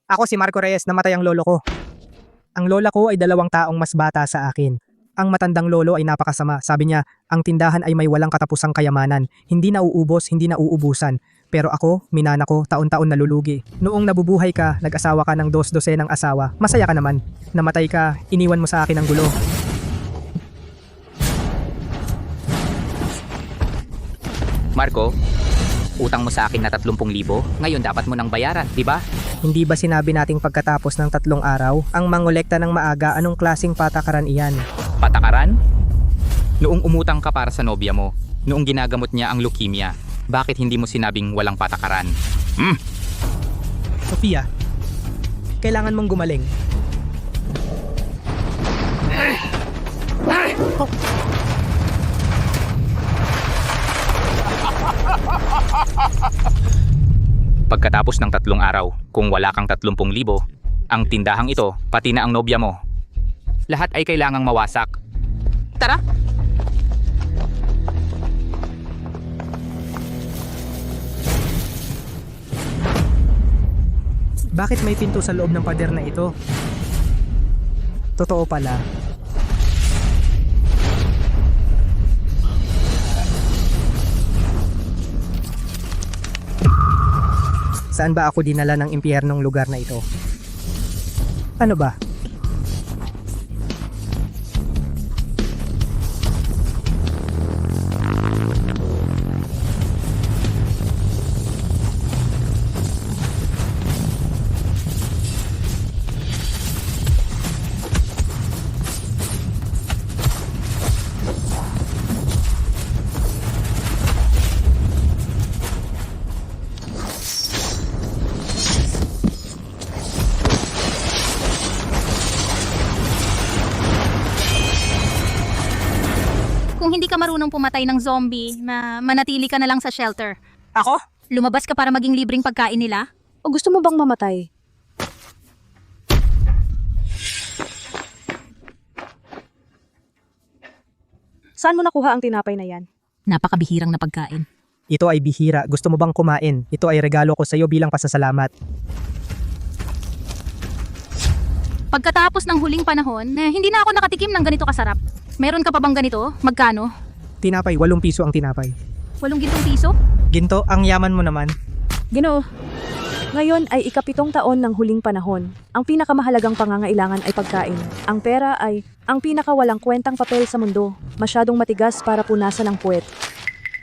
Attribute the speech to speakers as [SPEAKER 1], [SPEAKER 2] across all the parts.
[SPEAKER 1] Ako si Marco Reyes, namatay ang lolo ko. Ang lola ko ay 2 taong mas bata sa akin. Ang matandang lolo ay napakasama. Sabi niya, ang tindahan ay may walang katapusang kayamanan. Hindi nauubos, hindi nauubusan. Pero ako, minana ko, taon-taon nalulugi. Noong nabubuhay ka, nag-asawa ka ng 2 ng asawa. Masaya ka naman. Namatay ka, iniwan mo sa akin ang gulo.
[SPEAKER 2] Marco, utang mo sa akin na 30,000, ngayon dapat mo nang bayaran, di ba?
[SPEAKER 1] Hindi ba sinabi nating pagkatapos ng 3 araw, ang mangolekta ng maaga, anong klaseng patakaran iyan?
[SPEAKER 2] Patakaran? Noong umutang ka para sa nobya mo, noong ginagamot niya ang leukemia, bakit hindi mo sinabing walang patakaran?
[SPEAKER 1] Sofia, kailangan mong gumaling.
[SPEAKER 2] Pagkatapos ng 3 araw, kung wala kang 30,000, ang tindahang ito, pati na ang nobya mo, lahat ay kailangang mawasak. Tara!
[SPEAKER 1] Bakit may pinto sa loob ng pader na ito? Totoo pala. Saan ba ako dinala ng impyernong lugar na ito? Ano ba?
[SPEAKER 3] Kung hindi ka marunong pumatay ng zombie, manatili ka na lang sa shelter.
[SPEAKER 1] Ako?
[SPEAKER 3] Lumabas ka para maging libreng pagkain nila?
[SPEAKER 4] O gusto mo bang mamatay? Saan mo nakuha ang tinapay na yan?
[SPEAKER 3] Napakabihirang na pagkain.
[SPEAKER 1] Ito ay bihira. Gusto mo bang kumain? Ito ay regalo ko sa iyo bilang pasasalamat.
[SPEAKER 3] Pagkatapos ng huling panahon, hindi na ako nakatikim ng ganito kasarap. Meron ka pa bang ganito? Magkano?
[SPEAKER 1] Tinapay, 8 piso ang tinapay.
[SPEAKER 3] 8 piso?
[SPEAKER 1] Ginto, ang yaman mo naman.
[SPEAKER 4] Ginoo, ngayon ay ika-7 taon ng huling panahon. Ang pinakamahalagang pangangailangan ay pagkain. Ang pera ay ang pinakawalang kwentang papel sa mundo. Masyadong matigas para punasan ng puwet.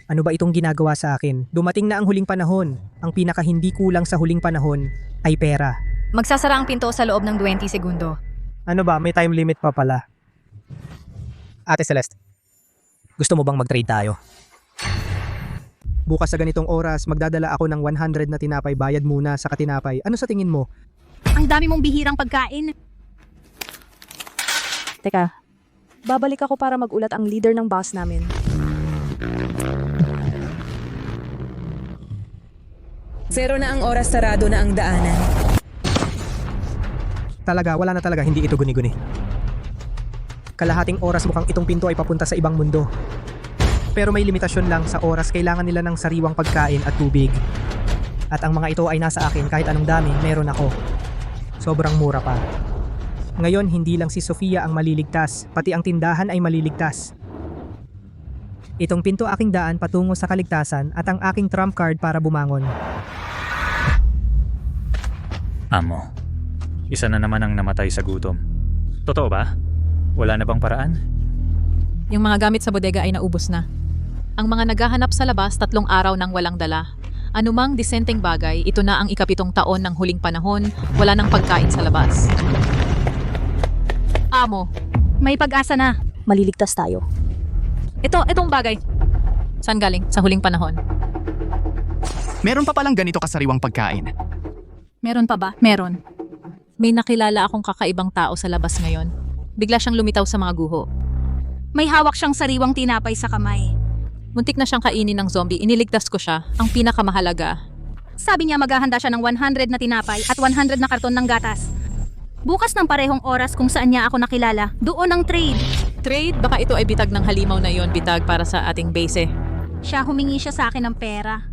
[SPEAKER 1] Ano ba itong ginagawa sa akin? Dumating na ang huling panahon. Ang pinaka hindi kulang sa huling panahon ay pera.
[SPEAKER 5] Magsasara ang pinto sa loob ng 20 segundo.
[SPEAKER 1] Ano ba? May time limit pa pala. Ate Celeste, gusto mo bang mag-trade tayo? Bukas sa ganitong oras, magdadala ako ng 100 na tinapay, bayad muna sa katinapay. Ano sa tingin mo?
[SPEAKER 3] Ang dami mong bihirang pagkain.
[SPEAKER 4] Teka, babalik ako para magulat ang leader ng boss namin.
[SPEAKER 6] Zero na ang oras, sarado na ang daanan.
[SPEAKER 1] Talaga, wala na talaga, hindi ito guni-guni. Kalahating oras mukhang itong pinto ay papunta sa ibang mundo. Pero may limitasyon lang sa oras, kailangan nila ng sariwang pagkain at tubig. At ang mga ito ay nasa akin, kahit anong dami, meron ako. Sobrang mura pa. Ngayon, hindi lang si Sofia ang maliligtas, pati ang tindahan ay maliligtas. Itong pinto aking daan patungo sa kaligtasan at ang aking trump card para bumangon.
[SPEAKER 7] Amo, isa na naman ang namatay sa gutom. Totoo ba? Wala na bang paraan?
[SPEAKER 5] Yung mga gamit sa bodega ay naubos na. Ang mga naghahanap sa labas 3 araw nang walang dala. Anumang disenteng bagay, ito na ang ika-7 taon ng huling panahon, wala nang pagkain sa labas. Amo,
[SPEAKER 3] May pag-asa na.
[SPEAKER 4] Maliligtas tayo.
[SPEAKER 5] itong bagay. Saan galing? Sa huling panahon.
[SPEAKER 8] Meron pa palang ganito kasariwang pagkain.
[SPEAKER 3] Meron pa ba? Meron.
[SPEAKER 5] May nakilala akong kakaibang tao sa labas ngayon. Bigla siyang lumitaw sa mga guho.
[SPEAKER 3] May hawak siyang sariwang tinapay sa kamay.
[SPEAKER 5] Muntik na siyang kainin ng zombie, iniligtas ko siya. Ang pinakamahalaga.
[SPEAKER 3] Sabi niya maghahanda siya ng 100 na tinapay at 100 na karton ng gatas. Bukas ng parehong oras kung saan niya ako nakilala, doon ang trade.
[SPEAKER 5] Trade? Baka ito ay bitag ng halimaw na yon, bitag para sa ating base.
[SPEAKER 3] Siya humingi siya sa akin ng pera.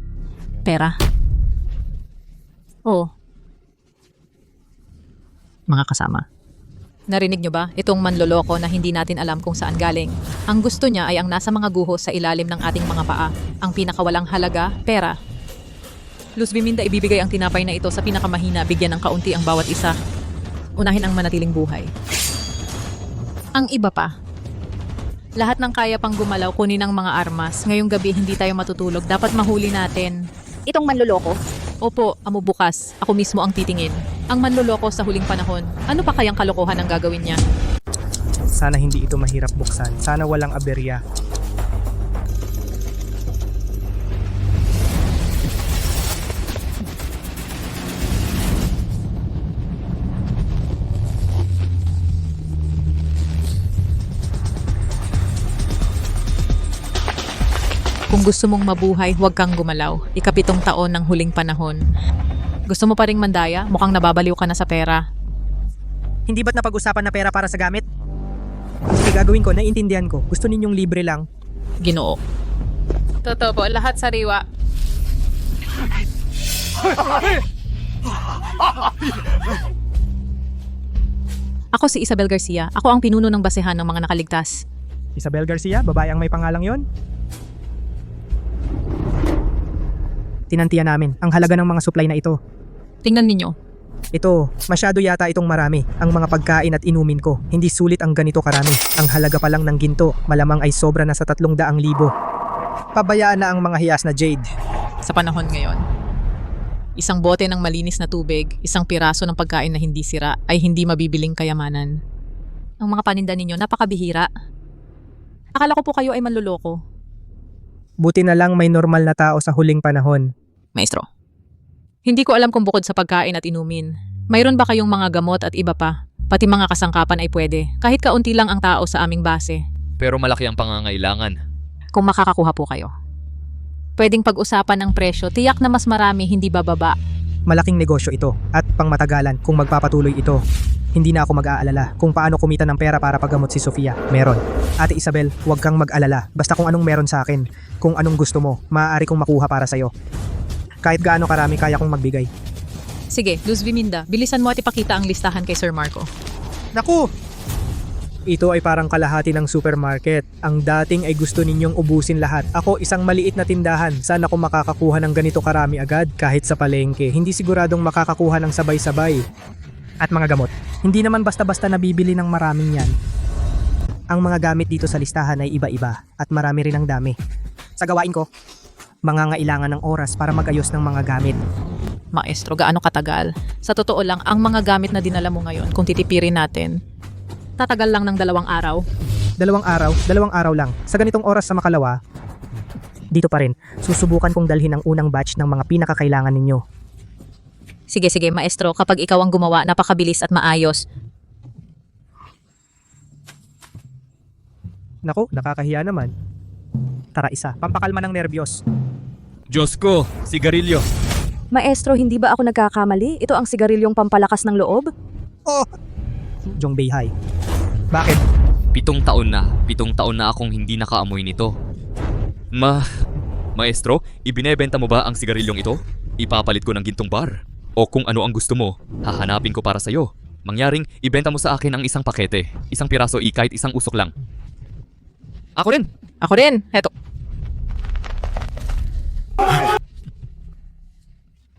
[SPEAKER 5] Pera? Oh. mga kasama. Narinig nyo ba? Itong manloloko na hindi natin alam kung saan galing. Ang gusto niya ay ang nasa mga guhos sa ilalim ng ating mga paa. Ang pinakawalang halaga, pera. Luz Viminda, ibibigay ang tinapay na ito sa pinakamahina, bigyan ng kaunti ang bawat isa. Unahin ang manatiling buhay. Ang iba pa. Lahat ng kaya pang gumalaw, kunin ang mga armas. Ngayong gabi hindi tayo matutulog. Dapat mahuli natin.
[SPEAKER 3] Itong manloloko?
[SPEAKER 5] Opo, amo bukas. Ako mismo ang titingin. Ang manloloko sa huling panahon. Ano pa kayang kalokohan ang gagawin niya?
[SPEAKER 1] Sana hindi ito mahirap buksan. Sana walang aberya.
[SPEAKER 5] Kung gusto mong mabuhay, huwag kang gumalaw. 7 taon ng huling panahon. Gusto mo pa ring mandaya? Mukhang nababaliw ka na sa pera.
[SPEAKER 1] Hindi ba't napag-usapan na pera para sa gamit? Sige, gagawin ko. Naiintindihan ko. Gusto ninyong libre lang.
[SPEAKER 5] Ginoo. Totoo po, lahat sariwa. Ako si Isabel Garcia. Ako ang pinuno ng basehan ng mga nakaligtas.
[SPEAKER 1] Isabel Garcia, babae ang may pangalang yon. Tinantiya namin ang halaga ng mga supply na ito.
[SPEAKER 5] Tingnan ninyo.
[SPEAKER 1] Ito, masyado yata itong marami. Ang mga pagkain at inumin ko, hindi sulit ang ganito karami. Ang halaga pa lang ng ginto, malamang ay sobra na sa 300,000. Pabayaan na ang mga hiyas na jade.
[SPEAKER 5] Sa panahon ngayon, isang bote ng malinis na tubig, isang piraso ng pagkain na hindi sira, ay hindi mabibiling kayamanan. Ang mga paninda ninyo, napakabihira. Akala ko po kayo ay manloloko.
[SPEAKER 1] Buti na lang may normal na tao sa huling panahon.
[SPEAKER 5] Maestro. Hindi ko alam kung bukod sa pagkain at inumin, mayroon ba kayong mga gamot at iba pa? Pati mga kasangkapan ay pwede. Kahit kaunti lang ang tao sa aming base.
[SPEAKER 9] Pero malaki ang pangangailangan.
[SPEAKER 5] Kung makakakuha po kayo. Pwedeng pag-usapan ang presyo, tiyak na mas marami, hindi bababa.
[SPEAKER 1] Malaking negosyo ito at pangmatagalan kung magpapatuloy ito. Hindi na ako mag-aalala kung paano kumita ng pera para paggamot si Sofia. Meron. Ate Isabel, huwag kang mag-alala. Basta kung anong meron sa akin. Kung anong gusto mo, maaari kong makuha para sa'yo. Kahit gaano karami kaya kong magbigay.
[SPEAKER 5] Sige, Luz Viminda, bilisan mo at ipakita ang listahan kay Sir Marco.
[SPEAKER 1] Naku! Ito ay parang kalahati ng supermarket. Ang dating ay gusto ninyong ubusin lahat. Ako isang maliit na tindahan. Sana ko makakakuha ng ganito karami agad kahit sa palengke. Hindi siguradong makakakuha ng sabay-sabay. At mga gamot. Hindi naman basta-basta nabibili ng maraming yan. Ang mga gamit dito sa listahan ay iba-iba at marami rin ang dami. Sa gawain ko, mangangailangan ng oras para magayos ng mga gamit.
[SPEAKER 5] Maestro, gaano katagal? Sa totoo lang, ang mga gamit na dinala mo ngayon, kung titipirin natin, tatagal lang ng 2 araw.
[SPEAKER 1] 2 araw lang. Sa ganitong oras sa Makalawa, dito pa rin, susubukan kong dalhin ang unang batch ng mga pinakakailangan ninyo.
[SPEAKER 5] Sige, maestro, kapag ikaw ang gumawa, napakabilis at maayos.
[SPEAKER 1] Naku, nakakahiya naman. Tara isa, pampakalma ng nerbiyos.
[SPEAKER 9] Diyos ko, sigarilyo.
[SPEAKER 4] Maestro, hindi ba ako nagkakamali? Ito ang sigarilyong pampalakas ng loob?
[SPEAKER 1] Oh! Jong Beyhay. Bakit?
[SPEAKER 9] 7 taon na akong hindi nakaamoy nito. Maestro, ibinebenta mo ba ang sigarilyong ito? Ipapalit ko ng gintong bar. O kung ano ang gusto mo, hahanapin ko para sa'yo. Mangyaring, ibenta mo sa akin ang isang pakete. Isang piraso kahit isang usok lang. Ako rin. Heto.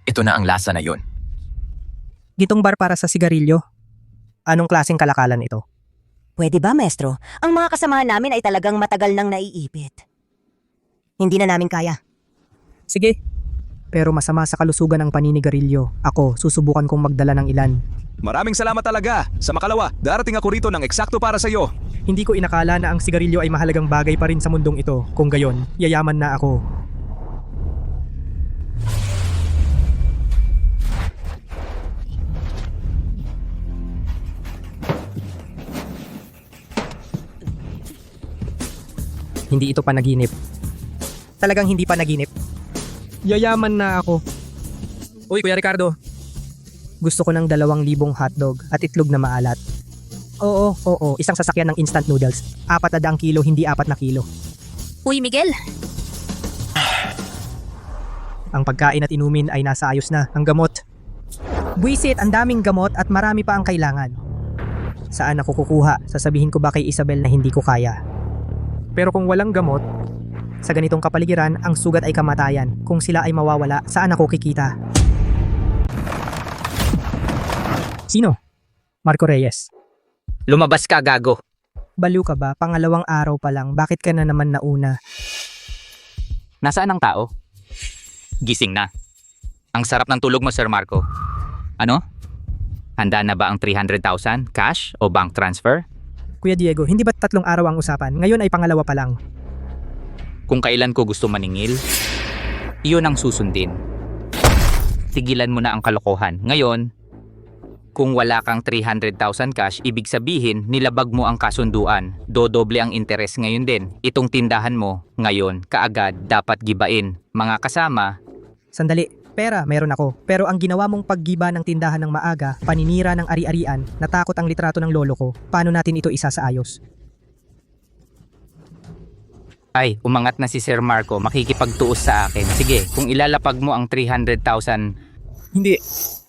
[SPEAKER 2] Ito na ang lasa na yon.
[SPEAKER 1] Gitong bar para sa sigarilyo? Anong klaseng kalakalan ito?
[SPEAKER 10] Pwede ba, maestro? Ang mga kasamahan namin ay talagang matagal nang naiipit. Hindi na namin kaya.
[SPEAKER 1] Sige. Pero masama sa kalusugan ng paninigarilyo. Ako, susubukan kong magdala ng ilan.
[SPEAKER 11] Maraming salamat talaga. Sa Makalawa, darating ako rito ng eksakto para sa iyo.
[SPEAKER 1] Hindi ko inakala na ang sigarilyo ay mahalagang bagay pa rin sa mundong ito. Kung gayon, yayaman na ako. Hindi ito panaginip. Talagang hindi panaginip. Yayaman na ako. Uy, Kuya Ricardo. Gusto ko ng 2,000 hotdog at itlog na maalat. Oo. Isang sasakyan ng instant noodles. 400 kilo, hindi 4 na kilo.
[SPEAKER 3] Uy, Miguel!
[SPEAKER 1] Ang pagkain at inumin ay nasa ayos na. Ang gamot, Buisit, ang daming gamot at marami pa ang kailangan. Saan ako kukuha? Sasabihin ko ba kay Isabel na hindi ko kaya? Pero kung walang gamot, sa ganitong kapaligiran, ang sugat ay kamatayan. Kung sila ay mawawala, saan ako kikita? Sino? Marco Reyes.
[SPEAKER 2] Lumabas ka, gago.
[SPEAKER 1] Baliw ka ba? Pangalawang araw pa lang. Bakit ka na naman nauna?
[SPEAKER 2] Nasaan ang tao? Gising na. Ang sarap ng tulog mo, Sir Marco. Ano? Handa na ba ang 300,000 cash o bank transfer?
[SPEAKER 1] Kuya Diego, hindi ba 3 araw ang usapan? Ngayon ay pangalawa pa lang.
[SPEAKER 2] Kung kailan ko gusto maningil, iyon ang susundin. Tigilan mo na ang kalokohan. Ngayon, kung wala kang 300,000 cash, ibig sabihin nilabag mo ang kasunduan. Dodoble ang interes ngayon din. Itong tindahan mo, ngayon, kaagad dapat gibain. Mga kasama,
[SPEAKER 1] Sandali, pera meron ako. Pero ang ginawa mong paggiba ng tindahan ng maaga, paninira ng ari-arian, natakot ang litrato ng lolo ko. Paano natin ito isasaayos?
[SPEAKER 2] ay, umangat na si Sir Marco, makikipagtuos sa akin. Sige, kung ilalapag mo ang 300,000,
[SPEAKER 1] Hindi.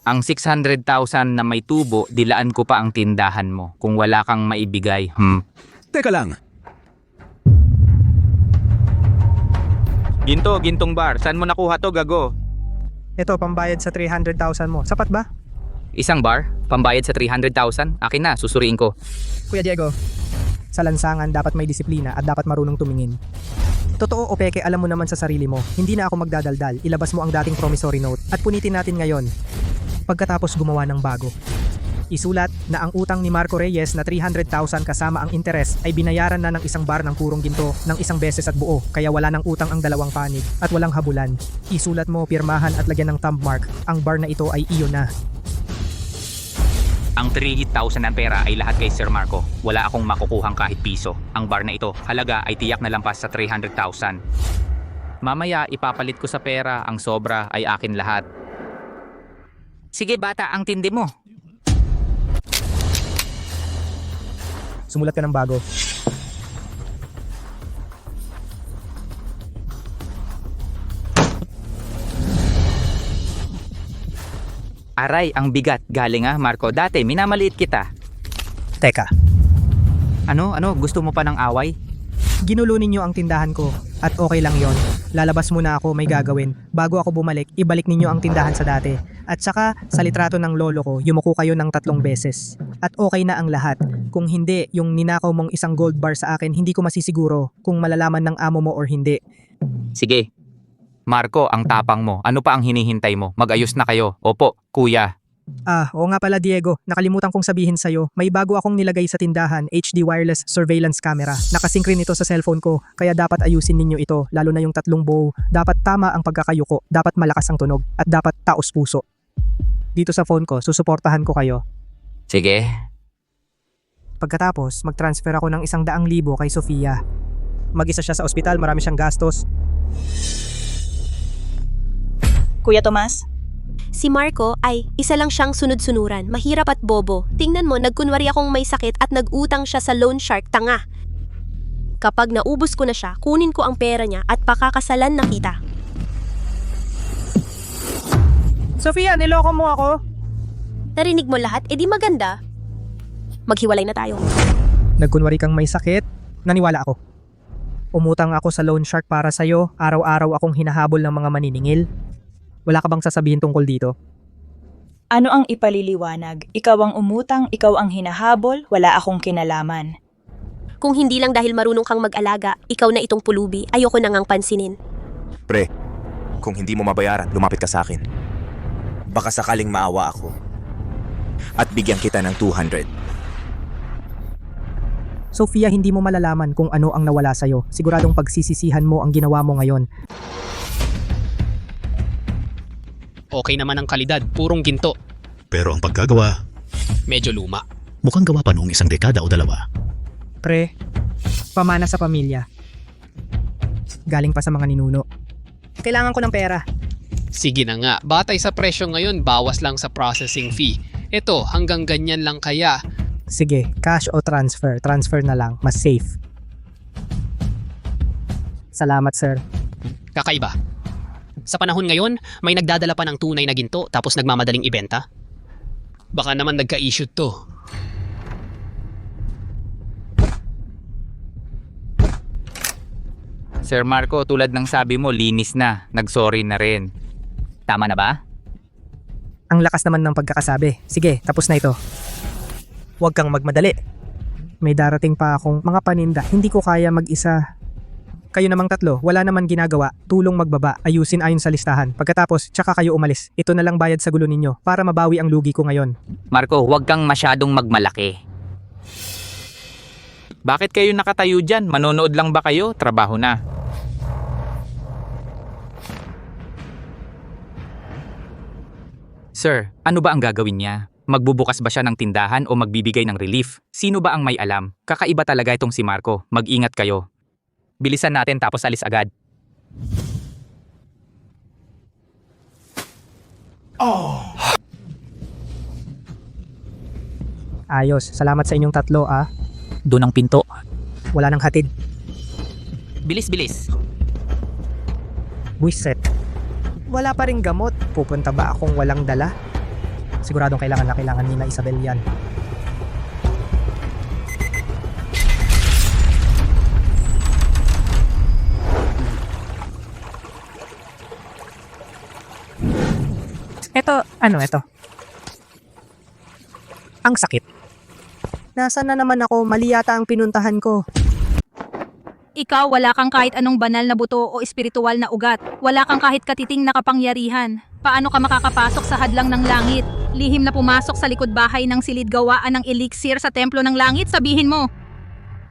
[SPEAKER 2] ang 600,000 na may tubo, dilaan ko pa ang tindahan mo. Kung wala kang maibigay,
[SPEAKER 11] Teka lang.
[SPEAKER 2] Gintong bar, saan mo nakuha to, gago?
[SPEAKER 1] Ito, pambayad sa 300,000 mo. Sapat ba?
[SPEAKER 2] Isang bar, pambayad sa 300,000, akin na, susuriin ko.
[SPEAKER 1] Kuya Diego, sa lansangan dapat may disiplina at dapat marunong tumingin. Totoo o peke, alam mo naman sa sarili mo. Hindi na ako magdadaldal. Ilabas mo ang dating promissory note at punitin natin ngayon. Pagkatapos gumawa ng bago. Isulat na ang utang ni Marco Reyes na 300,000 kasama ang interes ay binayaran na ng isang bar ng purong ginto ng isang beses at buo, kaya wala ng utang ang dalawang panig at walang habulan. Isulat mo, pirmahan at lagyan ng thumb mark. Ang bar na ito ay iyon na.
[SPEAKER 2] Ang 300,000 ng pera ay lahat kay Sir Marco. Wala akong makukuhang kahit piso. Ang bar na ito, halaga ay tiyak na lampas sa 300,000. Mamaya ipapalit ko sa pera, ang sobra ay akin lahat. Sige bata, ang tindi mo.
[SPEAKER 1] Sumulat ka ng bago.
[SPEAKER 2] Aray, ang bigat. Galing Marco. Dati, minamaliit kita.
[SPEAKER 1] Teka,
[SPEAKER 2] Ano? Gusto mo pa ng away?
[SPEAKER 1] ginulo ninyo ang tindahan ko at okay lang yon. Lalabas muna ako, may gagawin. Bago ako bumalik, ibalik ninyo ang tindahan sa dati. At saka, sa litrato ng lolo ko, yumuko kayo ng 3 beses. At okay na ang lahat. Kung hindi, yung ninakaw mong isang gold bar sa akin, hindi ko masisiguro kung malalaman ng amo mo or hindi.
[SPEAKER 2] Sige. Marco, ang tapang mo. Ano pa ang hinihintay mo? Mag-ayos na kayo. Opo, kuya.
[SPEAKER 1] Oo nga pala Diego, nakalimutan kong sabihin sa'yo, may bago akong nilagay sa tindahan, HD wireless surveillance camera. Nakasync rin ito sa cellphone ko, kaya dapat ayusin ninyo ito, lalo na yung 3 bow. Dapat tama ang pagkakayuko, dapat malakas ang tunog, at dapat taos puso. Dito sa phone ko, susuportahan ko kayo.
[SPEAKER 2] Sige.
[SPEAKER 1] Pagkatapos, mag-transfer ako ng 100,000 kay Sofia. Mag-isa siya sa ospital, marami siyang gastos.
[SPEAKER 12] Kuya Tomas?
[SPEAKER 13] Si Marco ay isa lang siyang sunod-sunuran, mahirap at bobo. Tingnan mo, nagkunwari akong may sakit at nag-utang siya sa loan shark, tanga. Kapag naubos ko na siya, kunin ko ang pera niya at pakakasalan na kita.
[SPEAKER 1] Sofia, niloko mo ako?
[SPEAKER 13] Narinig mo lahat, edi maganda. Maghiwalay na tayo.
[SPEAKER 1] Nagkunwari kang may sakit? Naniwala ako. Umutang ako sa loan shark para sa'yo, araw-araw akong hinahabol ng mga maniningil. Wala ka bang sasabihin tungkol dito?
[SPEAKER 12] Ano ang ipaliliwanag? Ikaw ang umutang, ikaw ang hinahabol, wala akong kinalaman.
[SPEAKER 13] Kung hindi lang dahil marunong kang mag-alaga, ikaw na itong pulubi, ayoko na ngang pansinin.
[SPEAKER 14] Pre, kung hindi mo mabayaran, lumapit ka sa akin. Baka sakaling maawa ako. At bigyan kita ng 200.
[SPEAKER 1] Sofia, hindi mo malalaman kung ano ang nawala sa'yo. Siguradong pagsisisihan mo ang ginawa mo ngayon.
[SPEAKER 15] Okay naman ang kalidad, purong ginto.
[SPEAKER 16] Pero ang pagkagawa,
[SPEAKER 15] medyo luma.
[SPEAKER 16] mukhang gawa pa noong 1 dekada o 2.
[SPEAKER 1] Pre, pamana sa pamilya. Galing pa sa mga ninuno. Kailangan ko ng pera.
[SPEAKER 15] Sige na nga, batay sa presyo ngayon, bawas lang sa processing fee. Ito, hanggang ganyan lang kaya.
[SPEAKER 1] Sige, cash o transfer? Transfer na lang, mas safe. Salamat, sir.
[SPEAKER 15] Kakaiba. Sa panahon ngayon, may nagdadala pa ng tunay na ginto tapos nagmamadaling ibenta. Baka naman nagka-issue to.
[SPEAKER 2] Sir Marco, tulad ng sabi mo, linis na. Nag-sorry na rin. Tama na ba?
[SPEAKER 1] Ang lakas naman ng pagkakasabi. Sige, tapos na ito. Huwag kang magmadali. May darating pa akong mga paninda. Hindi ko kaya mag-isa. Kayo namang tatlo, wala naman ginagawa. Tulong magbaba, ayusin ayon sa listahan. Pagkatapos, tsaka kayo umalis. Ito na lang bayad sa gulo ninyo para mabawi ang lugi ko ngayon.
[SPEAKER 2] Marco, huwag kang masyadong magmalaki. Bakit kayo nakatayo dyan? Manonood lang ba kayo? Trabaho na. Sir, ano ba ang gagawin niya? Magbubukas ba siya ng tindahan o magbibigay ng relief? Sino ba ang may alam? Kakaiba talaga itong si Marco. Mag-ingat kayo. Bilisan natin tapos alis agad.
[SPEAKER 1] Ayos, salamat sa inyong tatlo
[SPEAKER 2] Doon ang pinto.
[SPEAKER 1] Wala nang hatid.
[SPEAKER 2] Bilis, bilis.
[SPEAKER 1] Buiset. Wala pa ring gamot. Pupunta ba akong walang dala? Siguradong kailangan ni na Isabel yan. Ito. Ang sakit. Nasaan na naman ako? Mali yata ang pinuntahan ko.
[SPEAKER 3] Ikaw, wala kang kahit anong banal na buto o espiritual na ugat. Wala kang kahit katiting na kapangyarihan. Paano ka makakapasok sa hadlang ng langit? Lihim na pumasok sa likod bahay ng silid gawaan ng elixir sa templo ng langit, sabihin mo.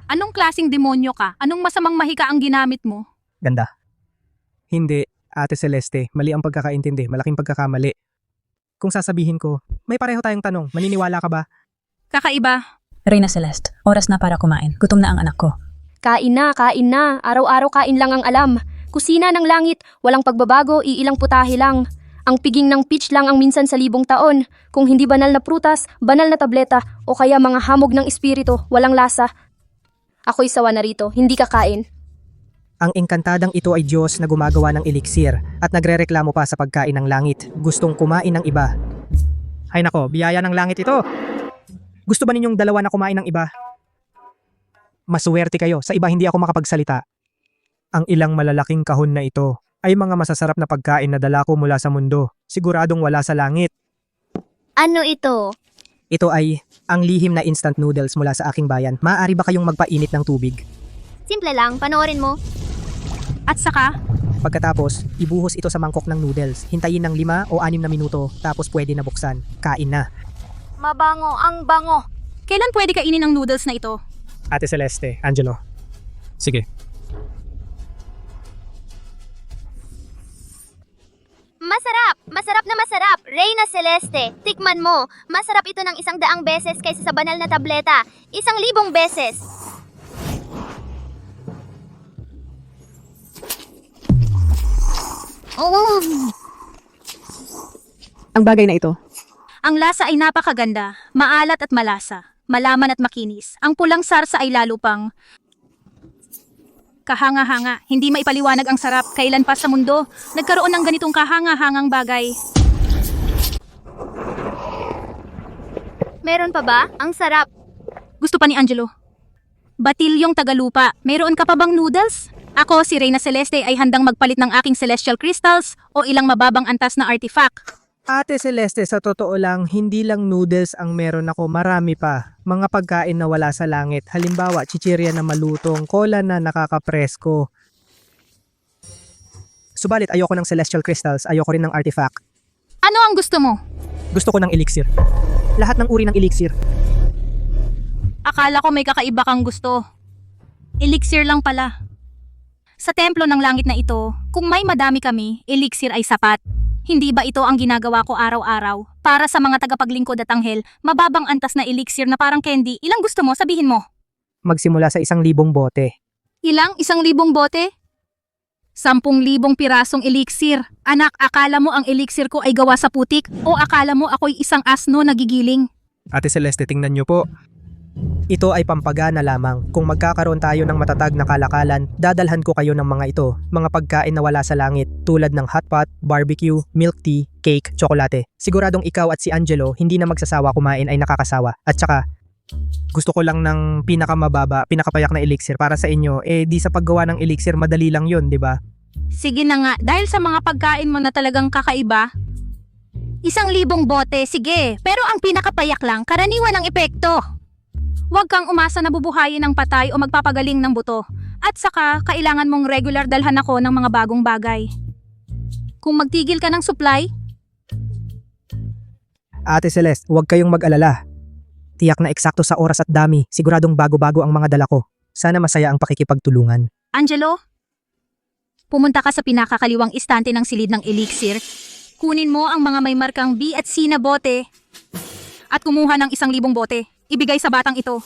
[SPEAKER 3] Anong klasing demonyo ka? Anong masamang mahika ang ginamit mo?
[SPEAKER 1] Ganda. Hindi, Ate Celeste. Mali ang pagkakaintindi. Malaking pagkakamali. Kung sasabihin ko, may pareho tayong tanong. Maniniwala ka ba?
[SPEAKER 3] Kakaiba.
[SPEAKER 17] Reyna Celeste, oras na para kumain. Gutom na ang anak ko.
[SPEAKER 13] Kain na. Araw-araw kain lang ang alam. Kusina ng langit, walang pagbabago, iilang putahe lang. Ang piging ng peach lang ang minsan sa 1,000 taon. Kung hindi banal na prutas, banal na tableta, o kaya mga hamog ng espiritu, walang lasa. Ako'y sawa na rito, hindi kakain.
[SPEAKER 1] Ang engkantadang ito ay Diyos na gumagawa ng elixir at nagrereklamo pa sa pagkain ng langit. Gustong kumain ng iba. Hay nako, biyaya ng langit ito. Gusto ba ninyong dalawa na kumain ng iba? Maswerte kayo, sa iba hindi ako makapagsalita. Ang ilang malalaking kahon na ito ay mga masasarap na pagkain na dala ko mula sa mundo. Siguradong wala sa langit.
[SPEAKER 13] Ano ito?
[SPEAKER 1] Ito ay ang lihim na instant noodles mula sa aking bayan. Maaari ba kayong magpainit ng tubig?
[SPEAKER 13] Simple lang, panoorin mo.
[SPEAKER 3] At saka,
[SPEAKER 1] Pagkatapos, ibuhos ito sa mangkok ng noodles. Hintayin ng 5 o 6 na minuto, tapos pwede na buksan. Kain na.
[SPEAKER 3] mabango ang bango. Kailan pwede kainin ang noodles na ito?
[SPEAKER 1] Ate Celeste, Angelo. Sige.
[SPEAKER 18] Masarap! Masarap na masarap! Reyna Celeste, tikman mo. Masarap ito ng 100 beses kaysa sa banal na tableta. 1,000 beses.
[SPEAKER 4] Ang bagay na ito.
[SPEAKER 3] Ang lasa ay napakaganda, maalat at malasa, malaman at makinis. Ang pulang sarsa ay lalo pang kahanga-hanga. Hindi maipaliwanag ang sarap kailan pa sa mundo nagkaroon ng ganitong kahanga-hangang bagay.
[SPEAKER 18] Meron pa ba? Ang sarap.
[SPEAKER 3] Gusto pa ni Angelo. Batilyong Tagalupa, meron ka pa bang noodles? Ako, si Reyna Celeste, ay handang magpalit ng aking celestial crystals o ilang mababang antas na artifact.
[SPEAKER 1] Ate Celeste, sa totoo lang, hindi lang noodles ang meron ako, marami pa. Mga pagkain na wala sa langit. Halimbawa, chichirya na malutong, cola na nakakapresko. Subalit, ayoko ng celestial crystals, ayoko rin ng artifact.
[SPEAKER 3] Ano ang gusto mo?
[SPEAKER 1] Gusto ko ng elixir. Lahat ng uri ng elixir.
[SPEAKER 3] Akala ko may kakaiba kang gusto. Elixir lang pala. Sa templo ng langit na ito, kung may madami kami, elixir ay sapat. Hindi ba ito ang ginagawa ko araw-araw? Para sa mga tagapaglingkod at anghel, mababang antas na elixir na parang candy. Ilang gusto mo? Sabihin mo.
[SPEAKER 1] Magsimula sa 1,000 bote.
[SPEAKER 3] Ilang? 1,000 bote? 10,000 pirasong elixir. Anak, akala mo ang elixir ko ay gawa sa putik? O akala mo ako'y isang asno na gigiling?
[SPEAKER 1] Ate Celeste, tingnan niyo po. Ito ay pampagana lamang. Kung magkakaroon tayo ng matatag na kalakalan, dadalhan ko kayo ng mga ito, mga pagkain na wala sa langit, tulad ng hot pot, barbecue, milk tea, cake, tsokolate. Siguradong ikaw at si Angelo hindi na magsasawa kumain ay nakakasawa. At saka, gusto ko lang ng pinakamababa, pinakapayak na elixir para sa inyo. Di sa paggawa ng elixir, madali lang yun, di ba?
[SPEAKER 3] Sige na nga, dahil sa mga pagkain mo na talagang kakaiba, 1,000 bote, sige. Pero ang pinakapayak lang, karaniwan ang epekto. Huwag kang umasa na bubuhayin ng patay o magpapagaling ng buto. At saka, kailangan mong regular dalhan ako ng mga bagong bagay. Kung magtigil ka ng supply,
[SPEAKER 1] Ate Celeste, huwag kayong mag-alala. Tiyak na eksakto sa oras at dami, siguradong bago-bago ang mga dala ko. Sana masaya ang pakikipagtulungan.
[SPEAKER 3] Angelo, pumunta ka sa pinakakaliwang istante ng silid ng elixir. Kunin mo ang mga may markang B at C na bote at kumuha ng 1,000 bote. Ibigay sa batang ito.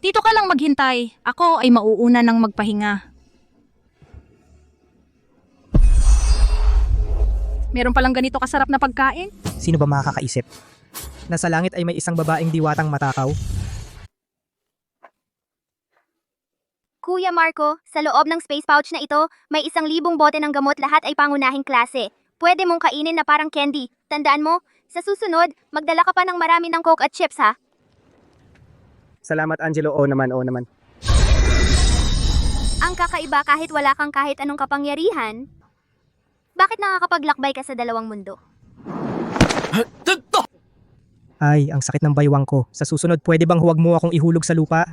[SPEAKER 3] Dito ka lang maghintay. Ako ay mauuna ng magpahinga. Meron palang ganito kasarap na pagkain?
[SPEAKER 1] Sino ba makakaisip? Nasa langit ay may isang babaeng diwatang matakaw.
[SPEAKER 18] Kuya Marco, sa loob ng space pouch na ito, may 1,000 bote ng gamot, lahat ay pangunahing klase. Pwede mong kainin na parang candy. Tandaan mo, sa susunod, magdala ka pa ng marami ng Coke at chips ha.
[SPEAKER 1] Salamat Angelo, oo naman.
[SPEAKER 18] Ang kakaiba kahit wala kang kahit anong kapangyarihan, bakit nakakapaglakbay ka sa dalawang mundo?
[SPEAKER 1] Ay, ang sakit ng baywang ko. Sa susunod, pwede bang huwag mo akong ihulog sa lupa?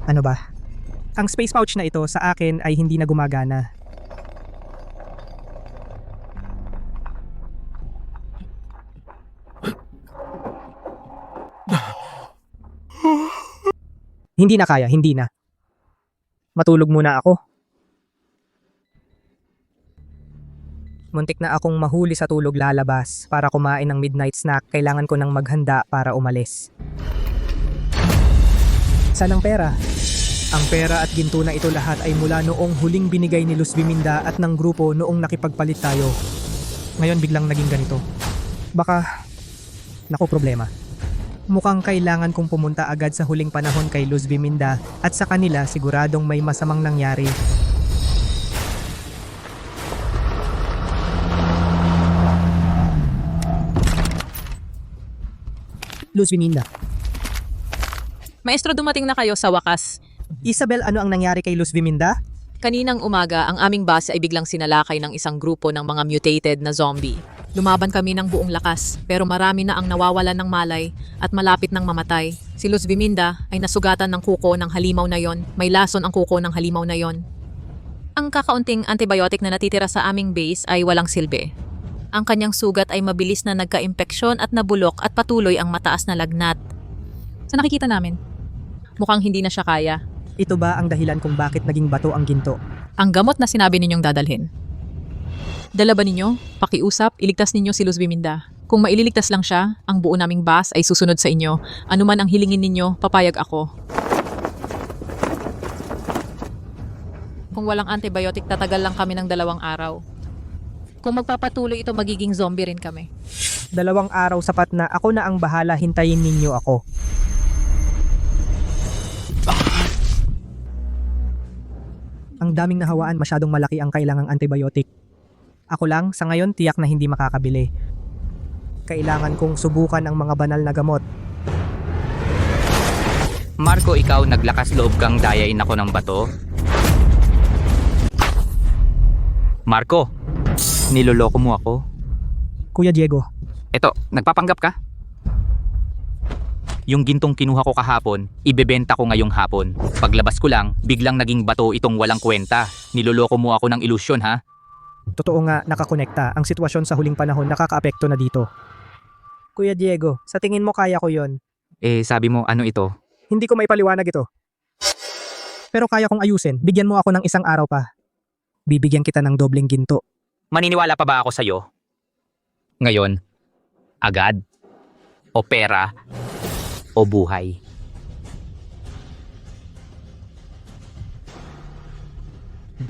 [SPEAKER 1] Ano ba? Ang space pouch na ito sa akin ay hindi na gumagana. Hindi na kaya, hindi na. Matulog muna ako. Muntik na akong mahuli sa tulog lalabas para kumain ng midnight snack. Kailangan ko nang maghanda para umalis. Saan ang pera? Ang pera at ginto na ito lahat ay mula noong huling binigay ni Luz Biminda at ng grupo noong nakipagpalit tayo. Ngayon biglang naging ganito. Baka, naku problema. Mukhang kailangan kong pumunta agad sa huling panahon kay Luz Biminda at sa kanila siguradong may masamang nangyari. Luz Biminda.
[SPEAKER 5] Maestro, dumating na kayo sa wakas.
[SPEAKER 1] Isabel, ano ang nangyari kay Luz Biminda?
[SPEAKER 5] Kaninang umaga, ang aming base ay biglang sinalakay ng isang grupo ng mga mutated na zombie. Lumaban kami ng buong lakas, pero marami na ang nawawalan ng malay at malapit ng mamatay. Si Luz Biminda ay nasugatan ng kuko ng halimaw na yon. May lason ang kuko ng halimaw na yon. Ang kakaunting antibiotic na natitira sa aming base ay walang silbi. Ang kanyang sugat ay mabilis na nagka-impeksyon at nabulok at patuloy ang mataas na lagnat. Sa nakikita namin, mukhang hindi na siya kaya.
[SPEAKER 1] Ito ba ang dahilan kung bakit naging bato ang ginto?
[SPEAKER 5] Ang gamot na sinabi ninyong dadalhin. Dala ba ninyo? Pakiusap, iligtas ninyo si Luz Biminda. Kung maililigtas lang siya, ang buo naming base ay susunod sa inyo. Ano man ang hilingin ninyo, papayag ako. Kung walang antibiotic, tatagal lang kami ng 2 araw. Kung magpapatuloy ito, magiging zombie rin kami.
[SPEAKER 1] 2 araw sapat na, ako na ang bahala, hintayin ninyo ako. Ang daming nahawaan, masyadong malaki ang kailangang antibiotic. Ako lang, sa ngayon, tiyak na hindi makakabili. Kailangan kong subukan ang mga banal na gamot.
[SPEAKER 2] Marco, ikaw naglakas loob kang dayain ako ng bato? Marco, niloloko mo ako?
[SPEAKER 1] Kuya Diego.
[SPEAKER 2] Eto, nagpapanggap ka? Yung gintong kinuha ko kahapon, ibebenta ko ngayong hapon. Paglabas ko lang, biglang naging bato itong walang kwenta. Niloloko mo ako ng ilusyon, ha?
[SPEAKER 1] Totoo nga, nakakonekta. Ang sitwasyon sa huling panahon nakakaapekto na dito. Kuya Diego, sa tingin mo kaya ko yon?
[SPEAKER 2] Sabi mo, ano ito?
[SPEAKER 1] Hindi ko maipaliwanag ito. Pero kaya kong ayusin. Bigyan mo ako ng 1 araw pa. Bibigyan kita ng dobleng ginto.
[SPEAKER 2] Maniniwala pa ba ako sa'yo? Ngayon, agad? O pera? O buhay?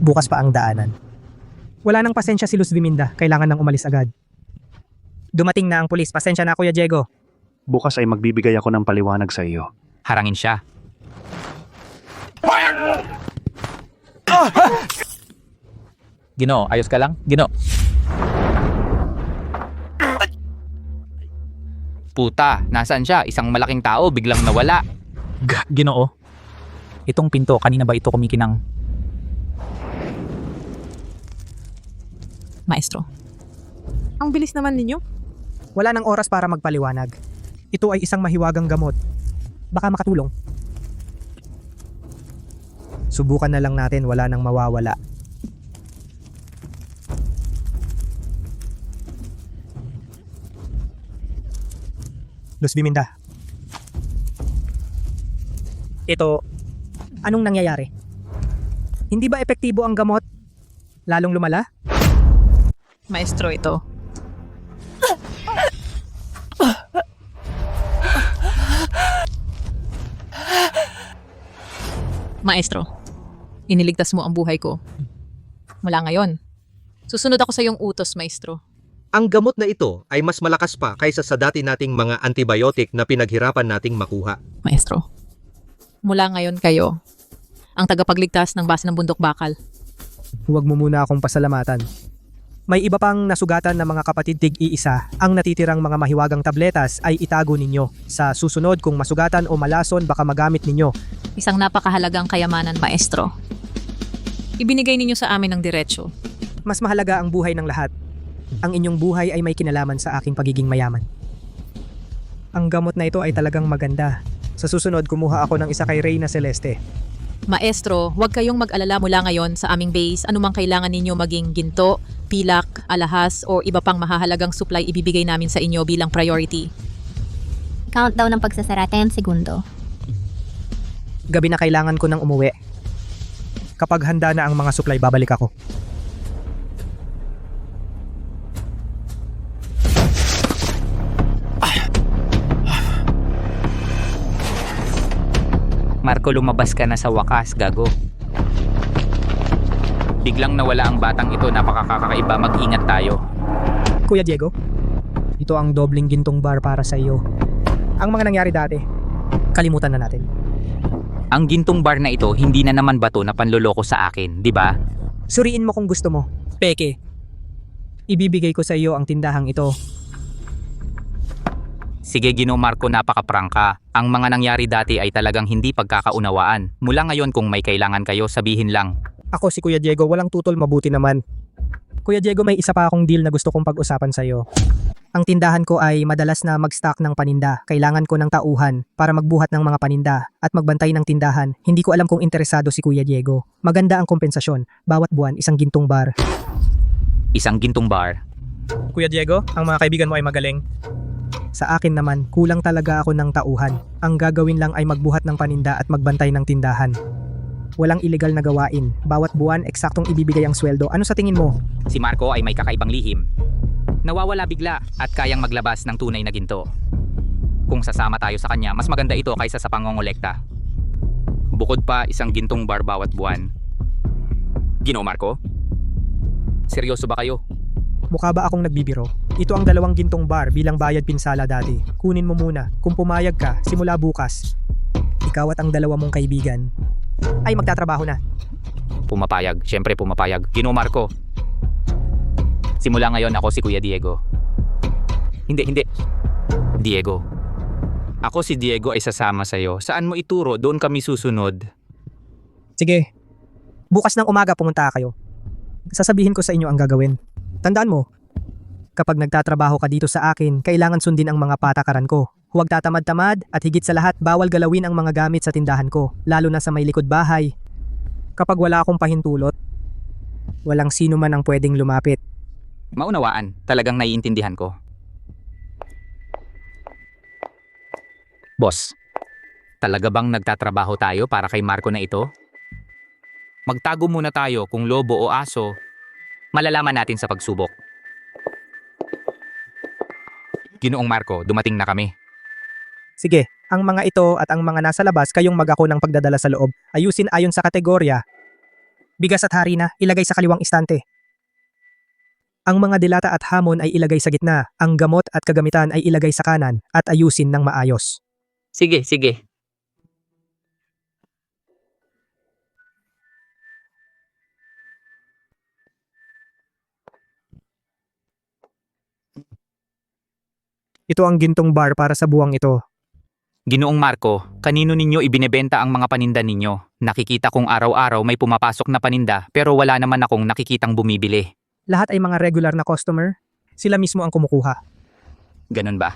[SPEAKER 1] Bukas pa ang daanan. Wala nang pasensya si Luz Viminda, kailangan nang umalis agad. Dumating na ang pulis, pasensya na Kuya Diego.
[SPEAKER 19] Bukas ay magbibigay ako ng paliwanag sa iyo.
[SPEAKER 2] Harangin siya. Gino, ayos ka lang? Gino. Puta, nasaan siya? Isang malaking tao, biglang nawala.
[SPEAKER 20] Ginoo. Itong pinto, kanina ba ito kumikinang?
[SPEAKER 5] Maestro.
[SPEAKER 4] Ang bilis naman ninyo.
[SPEAKER 1] Wala nang oras para magpaliwanag. Ito ay isang mahiwagang gamot. Baka makatulong. Subukan na lang natin, wala nang mawawala. Luz Viminda. Ito, anong nangyayari? Hindi ba epektibo ang gamot? Lalong lumala?
[SPEAKER 5] Maestro, ito. Maestro, iniligtas mo ang buhay ko. Mula ngayon, susunod ako sa iyong utos, Maestro.
[SPEAKER 21] Ang gamot na ito ay mas malakas pa kaysa sa dati nating mga antibiotic na pinaghirapan nating makuha.
[SPEAKER 5] Maestro, mula ngayon kayo, ang tagapagligtas ng base ng bundok bakal.
[SPEAKER 1] Huwag mo muna akong pasalamatan. May iba pang nasugatan na mga kapatid tig-iisa. Ang natitirang mga mahiwagang tabletas ay itago ninyo. Sa susunod kung masugatan o malason baka magamit ninyo.
[SPEAKER 5] Isang napakahalagang kayamanan, Maestro. Ibinigay ninyo sa amin ng diretsyo.
[SPEAKER 1] Mas mahalaga ang buhay ng lahat. Ang inyong buhay ay may kinalaman sa aking pagiging mayaman. Ang gamot na ito ay talagang maganda. Sa susunod kumuha ako ng isa kay Reyna Celeste.
[SPEAKER 5] Maestro, huwag kayong mag-alala mula ngayon sa aming base anumang kailangan ninyo maging ginto, pilak, alahas o iba pang mahahalagang supply ibibigay namin sa inyo bilang priority.
[SPEAKER 18] Countdown ng pagsasara 10 segundo.
[SPEAKER 1] Gabi na kailangan ko nang umuwi. Kapag handa na ang mga supply babalik ako.
[SPEAKER 2] Marco, lumabas ka na sa wakas, gago. Biglang nawala ang batang ito, napakakakaiba, mag-ingat tayo.
[SPEAKER 1] Kuya Diego, ito ang dobling gintong bar para sa iyo. Ang mga nangyari dati, kalimutan na natin.
[SPEAKER 2] Ang gintong bar na ito, hindi na naman bato na panloloko sa akin, di ba?
[SPEAKER 1] Suriin mo kung gusto mo. Peke. Ibibigay ko sa iyo ang tindahang ito.
[SPEAKER 2] Sige Gino Marco, napaka-prangka. Ang mga nangyari dati ay talagang hindi pagkakaunawaan. Mula ngayon kung may kailangan kayo, sabihin lang.
[SPEAKER 1] Ako si Kuya Diego, walang tutol, mabuti naman. Kuya Diego, may isa pa akong deal na gusto kong pag-usapan sa iyo. Ang tindahan ko ay madalas na mag-stock ng paninda. Kailangan ko ng tauhan para magbuhat ng mga paninda at magbantay ng tindahan. Hindi ko alam kung interesado si Kuya Diego. Maganda ang kompensasyon. Bawat buwan, isang gintong bar.
[SPEAKER 2] Isang gintong bar?
[SPEAKER 1] Kuya Diego, ang mga kaibigan mo ay magaling. Sa akin naman, kulang talaga ako ng tauhan. Ang gagawin lang ay magbuhat ng paninda at magbantay ng tindahan. Walang iligal na gawain. Bawat buwan, eksaktong ibibigay ang sweldo. Ano sa tingin mo?
[SPEAKER 2] Si Marco ay may kakaibang lihim. Nawawala bigla at kayang maglabas ng tunay na ginto. Kung sasama tayo sa kanya, mas maganda ito kaysa sa pangongolekta. Bukod pa, isang gintong bar bawat buwan. Gino Marco? Seryoso ba kayo?
[SPEAKER 1] Mukha ba akong nagbibiro? Ito ang 2 gintong bar bilang bayad pinsala dati. Kunin mo muna. Kung pumayag ka, simula bukas, ikaw at ang 2 mong kaibigan ay magtatrabaho na.
[SPEAKER 2] Pumapayag. Siyempre pumapayag. Gino Marco. Simula ngayon ako si Kuya Diego. Hindi. Diego. Ako si Diego ay sasama sa'yo. Saan mo ituro, doon kami susunod.
[SPEAKER 1] Sige. Bukas ng umaga pumunta kayo. Sasabihin ko sa inyo ang gagawin. Tandaan mo, kapag nagtatrabaho ka dito sa akin, kailangan sundin ang mga patakaran ko. Huwag tatamad-tamad at higit sa lahat, bawal galawin ang mga gamit sa tindahan ko, lalo na sa may likod bahay. Kapag wala akong pahintulot, walang sino man ang pwedeng lumapit.
[SPEAKER 2] Maunawaan, talagang naiintindihan ko. Boss, talaga bang nagtatrabaho tayo para kay Marco na ito? Magtago muna tayo kung lobo o aso. Malalaman natin sa pagsubok. Ginoong Marco, dumating na kami.
[SPEAKER 1] Sige, ang mga ito at ang mga nasa labas kayong mag-ako ng pagdadala sa loob. Ayusin ayon sa kategorya. Bigas at harina, ilagay sa kaliwang istante. Ang mga dilata at hamon ay ilagay sa gitna, ang gamot at kagamitan ay ilagay sa kanan at ayusin ng maayos.
[SPEAKER 2] Sige, sige.
[SPEAKER 1] Ito ang gintong bar para sa buwang ito.
[SPEAKER 2] Ginoong Marco, kanino ninyo ibinebenta ang mga paninda ninyo? Nakikita kong araw-araw may pumapasok na paninda pero wala naman akong nakikitang bumibili.
[SPEAKER 1] Lahat ay mga regular na customer. Sila mismo ang kumukuha.
[SPEAKER 2] Ganun ba?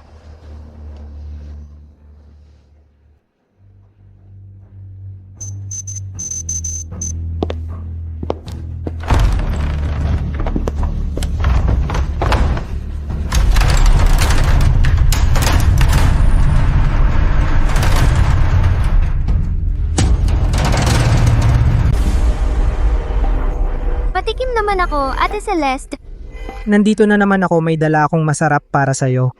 [SPEAKER 18] Patikim naman ako, Ate Celeste.
[SPEAKER 1] Nandito na naman ako, may dala akong masarap para sa'yo.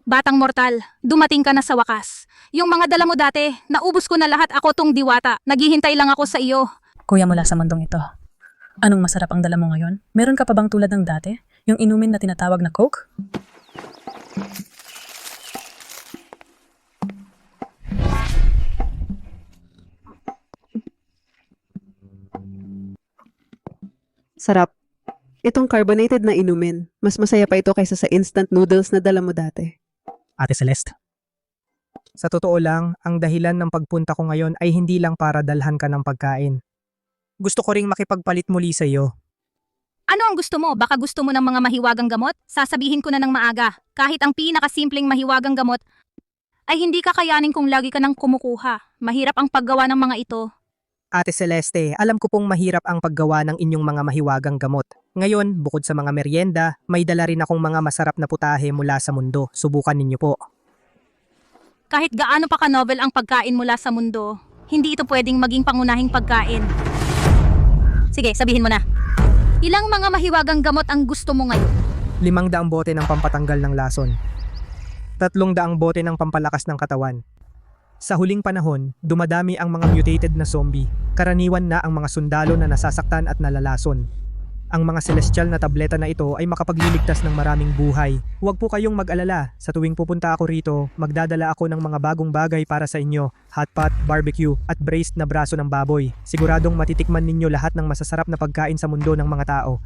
[SPEAKER 3] Batang mortal, dumating ka na sa wakas. Yung mga dala mo dati, naubos ko na lahat, ako tong diwata. Naghihintay lang ako sa iyo.
[SPEAKER 17] Kuya mula sa mundong ito. Anong masarap ang dala mo ngayon? Meron ka pa bang tulad ng dati? Yung inumin na tinatawag na Coke?
[SPEAKER 6] Sarap. Itong carbonated na inumin, mas masaya pa ito kaysa sa instant noodles na dala mo dati.
[SPEAKER 1] Ate Celeste. Sa totoo lang, ang dahilan ng pagpunta ko ngayon ay hindi lang para dalhan ka ng pagkain. Gusto ko ring makipagpalit muli sa iyo.
[SPEAKER 3] Ano ang gusto mo? Baka gusto mo ng mga mahiwagang gamot? Sasabihin ko na ng maaga. Kahit ang pinakasimpleng mahiwagang gamot ay hindi kakayanin kung lagi ka nang kumukuha. Mahirap ang paggawa ng mga ito.
[SPEAKER 1] Ate Celeste, alam ko pong mahirap ang paggawa ng inyong mga mahiwagang gamot. Ngayon, bukod sa mga merienda, may dala rin akong mga masarap na putahe mula sa mundo. Subukan ninyo po.
[SPEAKER 3] Kahit gaano pa ka-novel ang pagkain mula sa mundo, hindi ito pwedeng maging pangunahing pagkain. Sige, sabihin mo na. Ilang mga mahiwagang gamot ang gusto mo ngayon?
[SPEAKER 1] 500 bote ng pampatanggal ng lason. 300 bote ng pampalakas ng katawan. Sa huling panahon, dumadami ang mga mutated na zombie. Karaniwan na ang mga sundalo na nasasaktan at nalalason. Ang mga celestial na tableta na ito ay makapagliligtas ng maraming buhay. Huwag po kayong mag-alala. Sa tuwing pupunta ako rito, magdadala ako ng mga bagong bagay para sa inyo. Hot pot, barbecue, at braised na braso ng baboy. Siguradong matitikman ninyo lahat ng masasarap na pagkain sa mundo ng mga tao.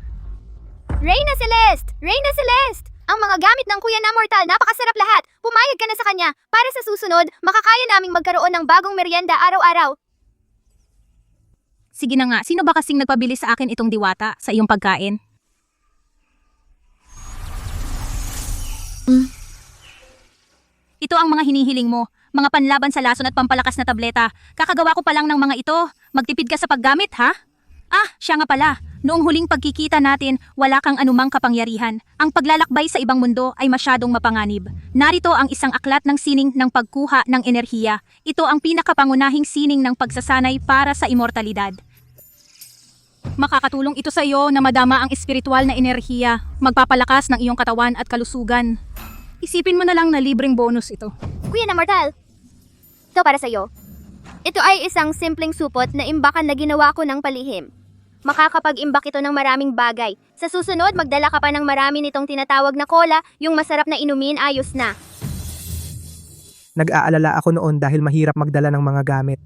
[SPEAKER 18] Reyna Celeste! Reyna Celeste! Ang mga gamit ng Kuya na Mortal, napakasarap lahat. Pumayag ka na sa kanya. Para sa susunod, makakaya naming magkaroon ng bagong merienda araw-araw.
[SPEAKER 3] Sige na nga, sino ba kasing nagpabili sa akin itong diwata sa iyong pagkain? Ito ang mga hinihiling mo, mga panlaban sa lason at pampalakas na tableta. Kakagawa ko pa lang ng mga ito. Magtipid ka sa paggamit, ha? Ah, siya nga pala. Noong huling pagkikita natin, wala kang anumang kapangyarihan. Ang paglalakbay sa ibang mundo ay masyadong mapanganib. Narito ang isang aklat ng sining ng pagkuha ng enerhiya. Ito ang pinakapangunahing sining ng pagsasanay para sa immortalidad. Makakatulong ito sa iyo na madama ang espiritual na enerhiya, magpapalakas ng iyong katawan at kalusugan. Isipin mo na lang na libreng bonus ito.
[SPEAKER 18] Kuya na Mortal, ito para sa iyo. Ito ay isang simpleng supot na imbakan na ginawa ko ng palihim. Makakapag-imbak ito ng maraming bagay. Sa susunod, magdala ka pa ng marami nitong tinatawag na cola, yung masarap na inumin, ayos na.
[SPEAKER 1] Nag-aalala ako noon dahil mahirap magdala ng mga gamit.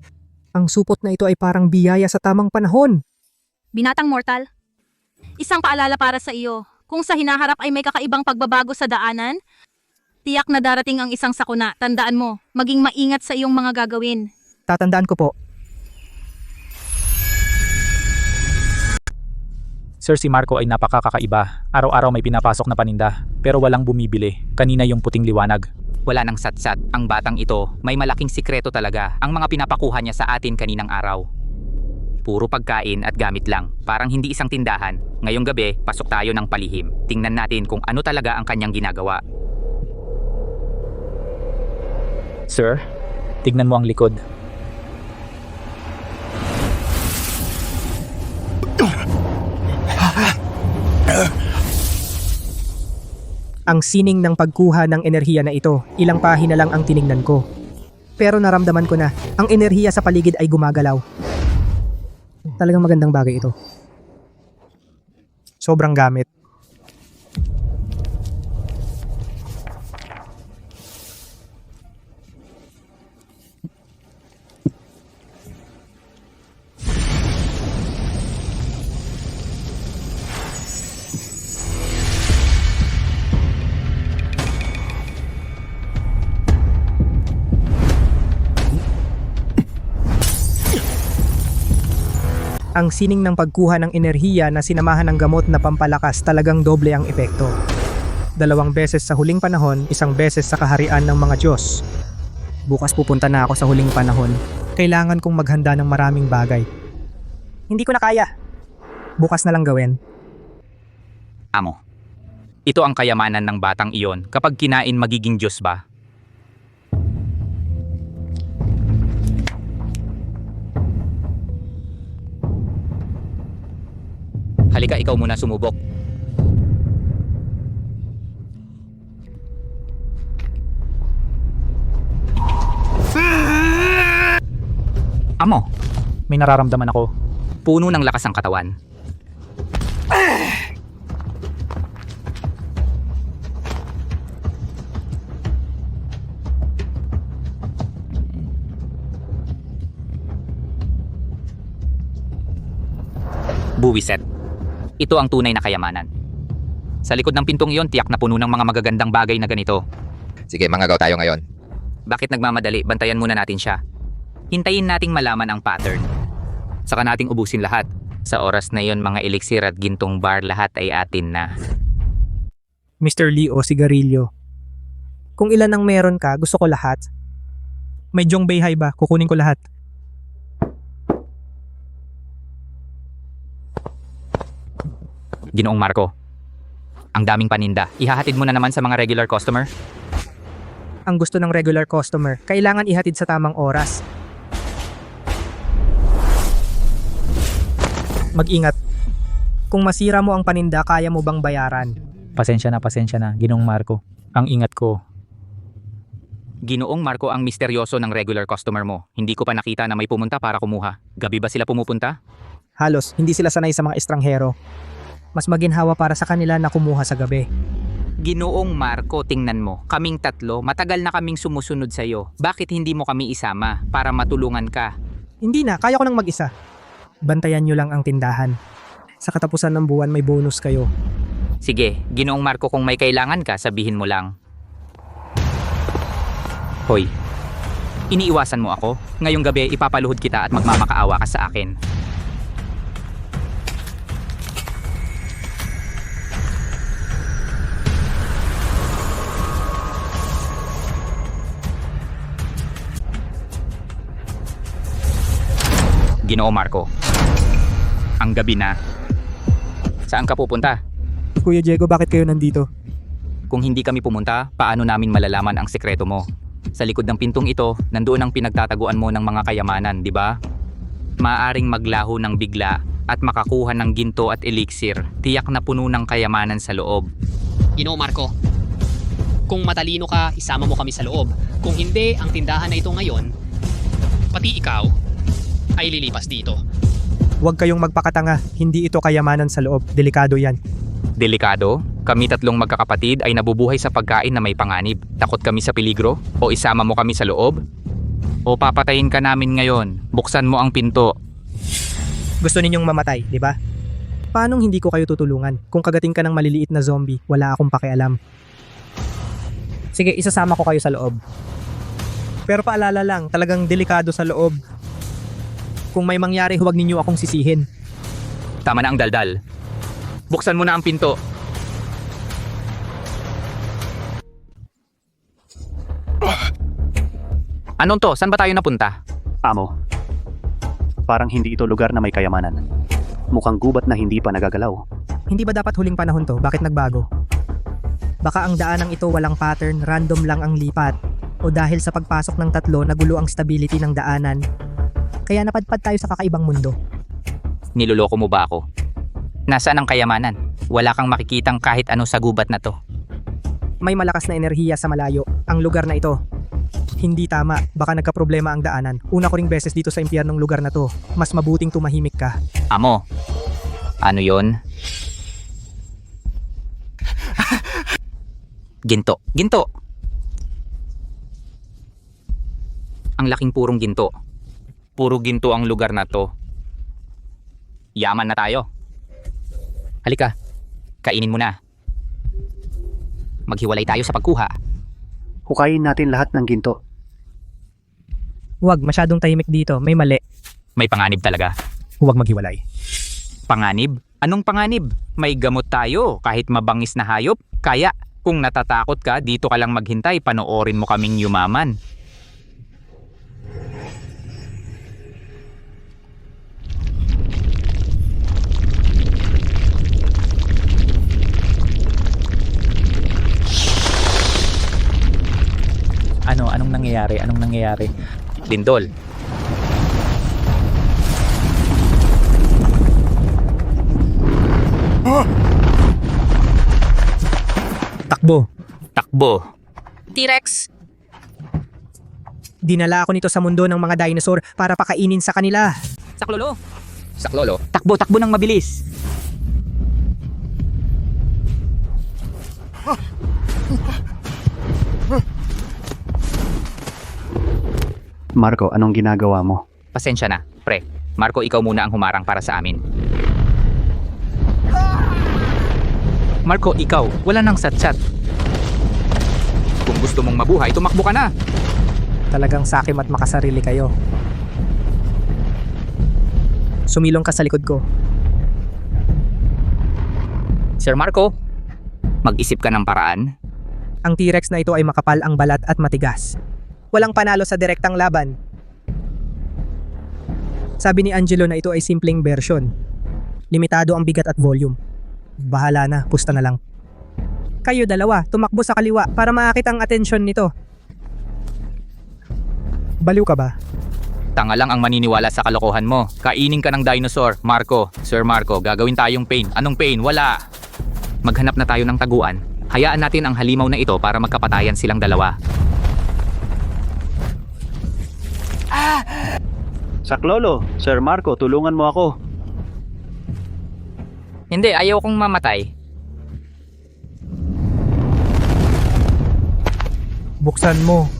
[SPEAKER 1] Ang supot na ito ay parang biyaya sa tamang panahon.
[SPEAKER 3] Binatang mortal, isang paalala para sa iyo. Kung sa hinaharap ay may kakaibang pagbabago sa daanan, tiyak na darating ang isang sakuna. Tandaan mo, maging maingat sa iyong mga gagawin.
[SPEAKER 1] Tatandaan ko po.
[SPEAKER 20] Sir, si Marco ay napakakaiba. Araw-araw may pinapasok na paninda, pero walang bumibili. Kanina yung puting liwanag.
[SPEAKER 2] Wala nang satsat. Ang batang ito, may malaking sikreto talaga. Ang mga pinapakuha niya sa atin kaninang araw. Puro pagkain at gamit lang. Parang hindi isang tindahan. Ngayong gabi, pasok tayo ng palihim. Tingnan natin kung ano talaga ang kanyang ginagawa.
[SPEAKER 20] Sir, tignan mo ang likod.
[SPEAKER 1] Ang sining ng pagkuha ng enerhiya na ito, ilang pahina lang ang tiningnan ko. Pero naramdaman ko na, ang enerhiya sa paligid ay gumagalaw. Talagang magandang bagay ito. Sobrang gamit. Ang sining ng pagkuha ng enerhiya na sinamahan ng gamot na pampalakas talagang doble ang epekto. 2 beses sa huling panahon, 1 beses sa kaharian ng mga Diyos. Bukas pupunta na ako sa huling panahon. Kailangan kong maghanda ng maraming bagay. Hindi ko na kaya. Bukas na lang gawin.
[SPEAKER 2] Amo, ito ang kayamanan ng batang iyon. Kapag kinain, magiging Diyos ba? Halika, ikaw muna sumubok. Amo,
[SPEAKER 20] May nararamdaman ako.
[SPEAKER 2] puno ng lakas ang katawan. Buwiset. Ito ang tunay na kayamanan. Sa likod ng pintong iyon, tiyak na puno ng mga magagandang bagay na ganito.
[SPEAKER 14] Sige, manggagaw tayo ngayon.
[SPEAKER 2] Bakit nagmamadali? Bantayan muna natin siya. Hintayin nating malaman ang pattern. Saka nating ubusin lahat. Sa oras na iyon, mga elixir at gintong bar, lahat ay atin na.
[SPEAKER 1] Mr. Lee o sigarilyo. Kung ilan ang meron ka, gusto ko lahat. May Jong Beihai ba? Kukunin ko lahat.
[SPEAKER 2] Ginoong Marco, ang daming paninda. Ihahatid mo na naman sa mga regular customer?
[SPEAKER 1] Ang gusto ng regular customer, kailangan ihatid sa tamang oras. Mag-ingat. Kung masira mo ang paninda, kaya mo bang bayaran?
[SPEAKER 20] Pasensya na, Ginoong Marco. Ang ingat ko.
[SPEAKER 2] Ginoong Marco, ang misteryoso ng regular customer mo. Hindi ko pa nakita na may pumunta para kumuha. Gabi ba sila pumupunta?
[SPEAKER 1] Halos, hindi sila sanay sa mga estranghero. Mas maginhawa para sa kanila na kumuha sa gabi.
[SPEAKER 2] Ginoong Marco, tingnan mo. Kaming tatlo, matagal na kaming sumusunod sa iyo. Bakit hindi mo kami isama para matulungan ka?
[SPEAKER 1] Hindi na, kaya ko nang mag-isa. Bantayan nyo lang ang tindahan. Sa katapusan ng buwan may bonus kayo.
[SPEAKER 2] Sige, Ginoong Marco, kung may kailangan ka, sabihin mo lang. Hoy, iniiwasan mo ako? Ngayong gabi, ipapaluhod kita at magmamakaawa ka sa akin. Ginoo Marco, ang gabi na. Saan ka pupunta?
[SPEAKER 1] Kuya Diego, bakit kayo nandito?
[SPEAKER 2] Kung hindi kami pumunta, paano namin malalaman ang sekreto mo? Sa likod ng pintong ito, nandoon ang pinagtataguan mo ng mga kayamanan, di ba? Maaring maglaho ng bigla at makakuha ng ginto at elixir. Tiyak na puno ng kayamanan sa loob.
[SPEAKER 15] Ginoo Marco, kung matalino ka, isama mo kami sa loob. Kung hindi, ang tindahan na ito ngayon, pati ikaw, ay lilipas dito.
[SPEAKER 1] Huwag kayong magpakatanga, hindi ito kayamanan sa loob. Delikado yan.
[SPEAKER 2] Delikado? Kami tatlong magkakapatid ay nabubuhay sa pagkain na may panganib. Takot kami sa peligro? O isama mo kami sa loob? O papatayin ka namin ngayon? Buksan mo ang pinto.
[SPEAKER 1] Gusto ninyong mamatay, di ba? Paanong hindi ko kayo tutulungan? Kung kagating ka ng maliliit na zombie, wala akong pakialam. Sige, isasama ko kayo sa loob. Pero paalala lang, talagang delikado sa loob. Kung may mangyari, huwag ninyo akong sisihin.
[SPEAKER 2] Tama na ang daldal. Buksan mo na ang pinto. Anong to? Saan ba tayo napunta?
[SPEAKER 19] Amo, parang hindi ito lugar na may kayamanan. Mukhang gubat na hindi pa nagagalaw.
[SPEAKER 1] Hindi ba dapat huling panahon to? Bakit nagbago? Baka ang daanang ito walang pattern, random lang ang lipat. O dahil sa pagpasok ng tatlo, nagulo ang stability ng daanan. Kaya napadpad tayo sa kakaibang mundo.
[SPEAKER 2] Niloloko mo ba ako? Nasaan ang kayamanan? Wala kang makikitang kahit ano sa gubat na to.
[SPEAKER 1] May malakas na enerhiya sa malayo. Ang lugar na ito. Hindi tama. Baka nagkaproblema ang daanan. Una ko ring beses dito sa impyernong lugar na to. Mas mabuting tumahimik ka.
[SPEAKER 2] Amo, ano yon? Ginto. Ginto! Ang laking purong ginto. Puro ginto ang lugar na to. Yaman na tayo. Halika, kainin mo na. Maghiwalay tayo sa pagkuha.
[SPEAKER 19] Hukayin natin lahat ng ginto.
[SPEAKER 1] Huwag, masyadong tahimik dito. May mali.
[SPEAKER 2] May panganib talaga.
[SPEAKER 1] Huwag maghiwalay.
[SPEAKER 2] Panganib? Anong panganib? May gamot tayo kahit mabangis na hayop. Kaya, kung natatakot ka, dito ka lang maghintay, panoorin mo kaming yumaman.
[SPEAKER 20] Anong nangyayari? Anong nangyayari?
[SPEAKER 2] Lindol,
[SPEAKER 1] Takbo.
[SPEAKER 2] takbo.
[SPEAKER 3] T-Rex,
[SPEAKER 1] Dinala ako nito sa mundo ng mga dinosaur para pakainin sa kanila.
[SPEAKER 3] Saklolo.
[SPEAKER 2] Saklolo, takbo ng mabilis.
[SPEAKER 19] Marco, anong ginagawa mo?
[SPEAKER 2] Pasensya na, pre. Marco, ikaw muna ang humarang para sa amin. Marco, ikaw, wala nang satsat. Kung gusto mong mabuhay, tumakbo ka na.
[SPEAKER 1] Talagang sakim at makasarili kayo. Sumilong ka sa likod ko.
[SPEAKER 2] Sir Marco, mag-isip ka ng paraan.
[SPEAKER 1] Ang T-Rex na ito ay makapal ang balat at matigas. Walang panalo sa direktang laban. Sabi ni Angelo na ito ay simpleng version. Limitado ang bigat at volume. Bahala na, pusta na lang. Kayo dalawa, tumakbo sa kaliwa para maakit ang atensyon nito. Baliw ka ba?
[SPEAKER 2] Tanga lang ang maniniwala sa kalokohan mo. Kainin ka ng dinosaur, Marco. Sir Marco, gagawin tayong pain. Anong pain? Wala. Maghanap na tayo ng taguan. Hayaan natin ang halimaw na ito para magkapatayan silang dalawa.
[SPEAKER 19] Saklolo, Sir Marco, tulungan mo ako.
[SPEAKER 2] Hindi, ayaw kong mamatay.
[SPEAKER 1] Buksan mo.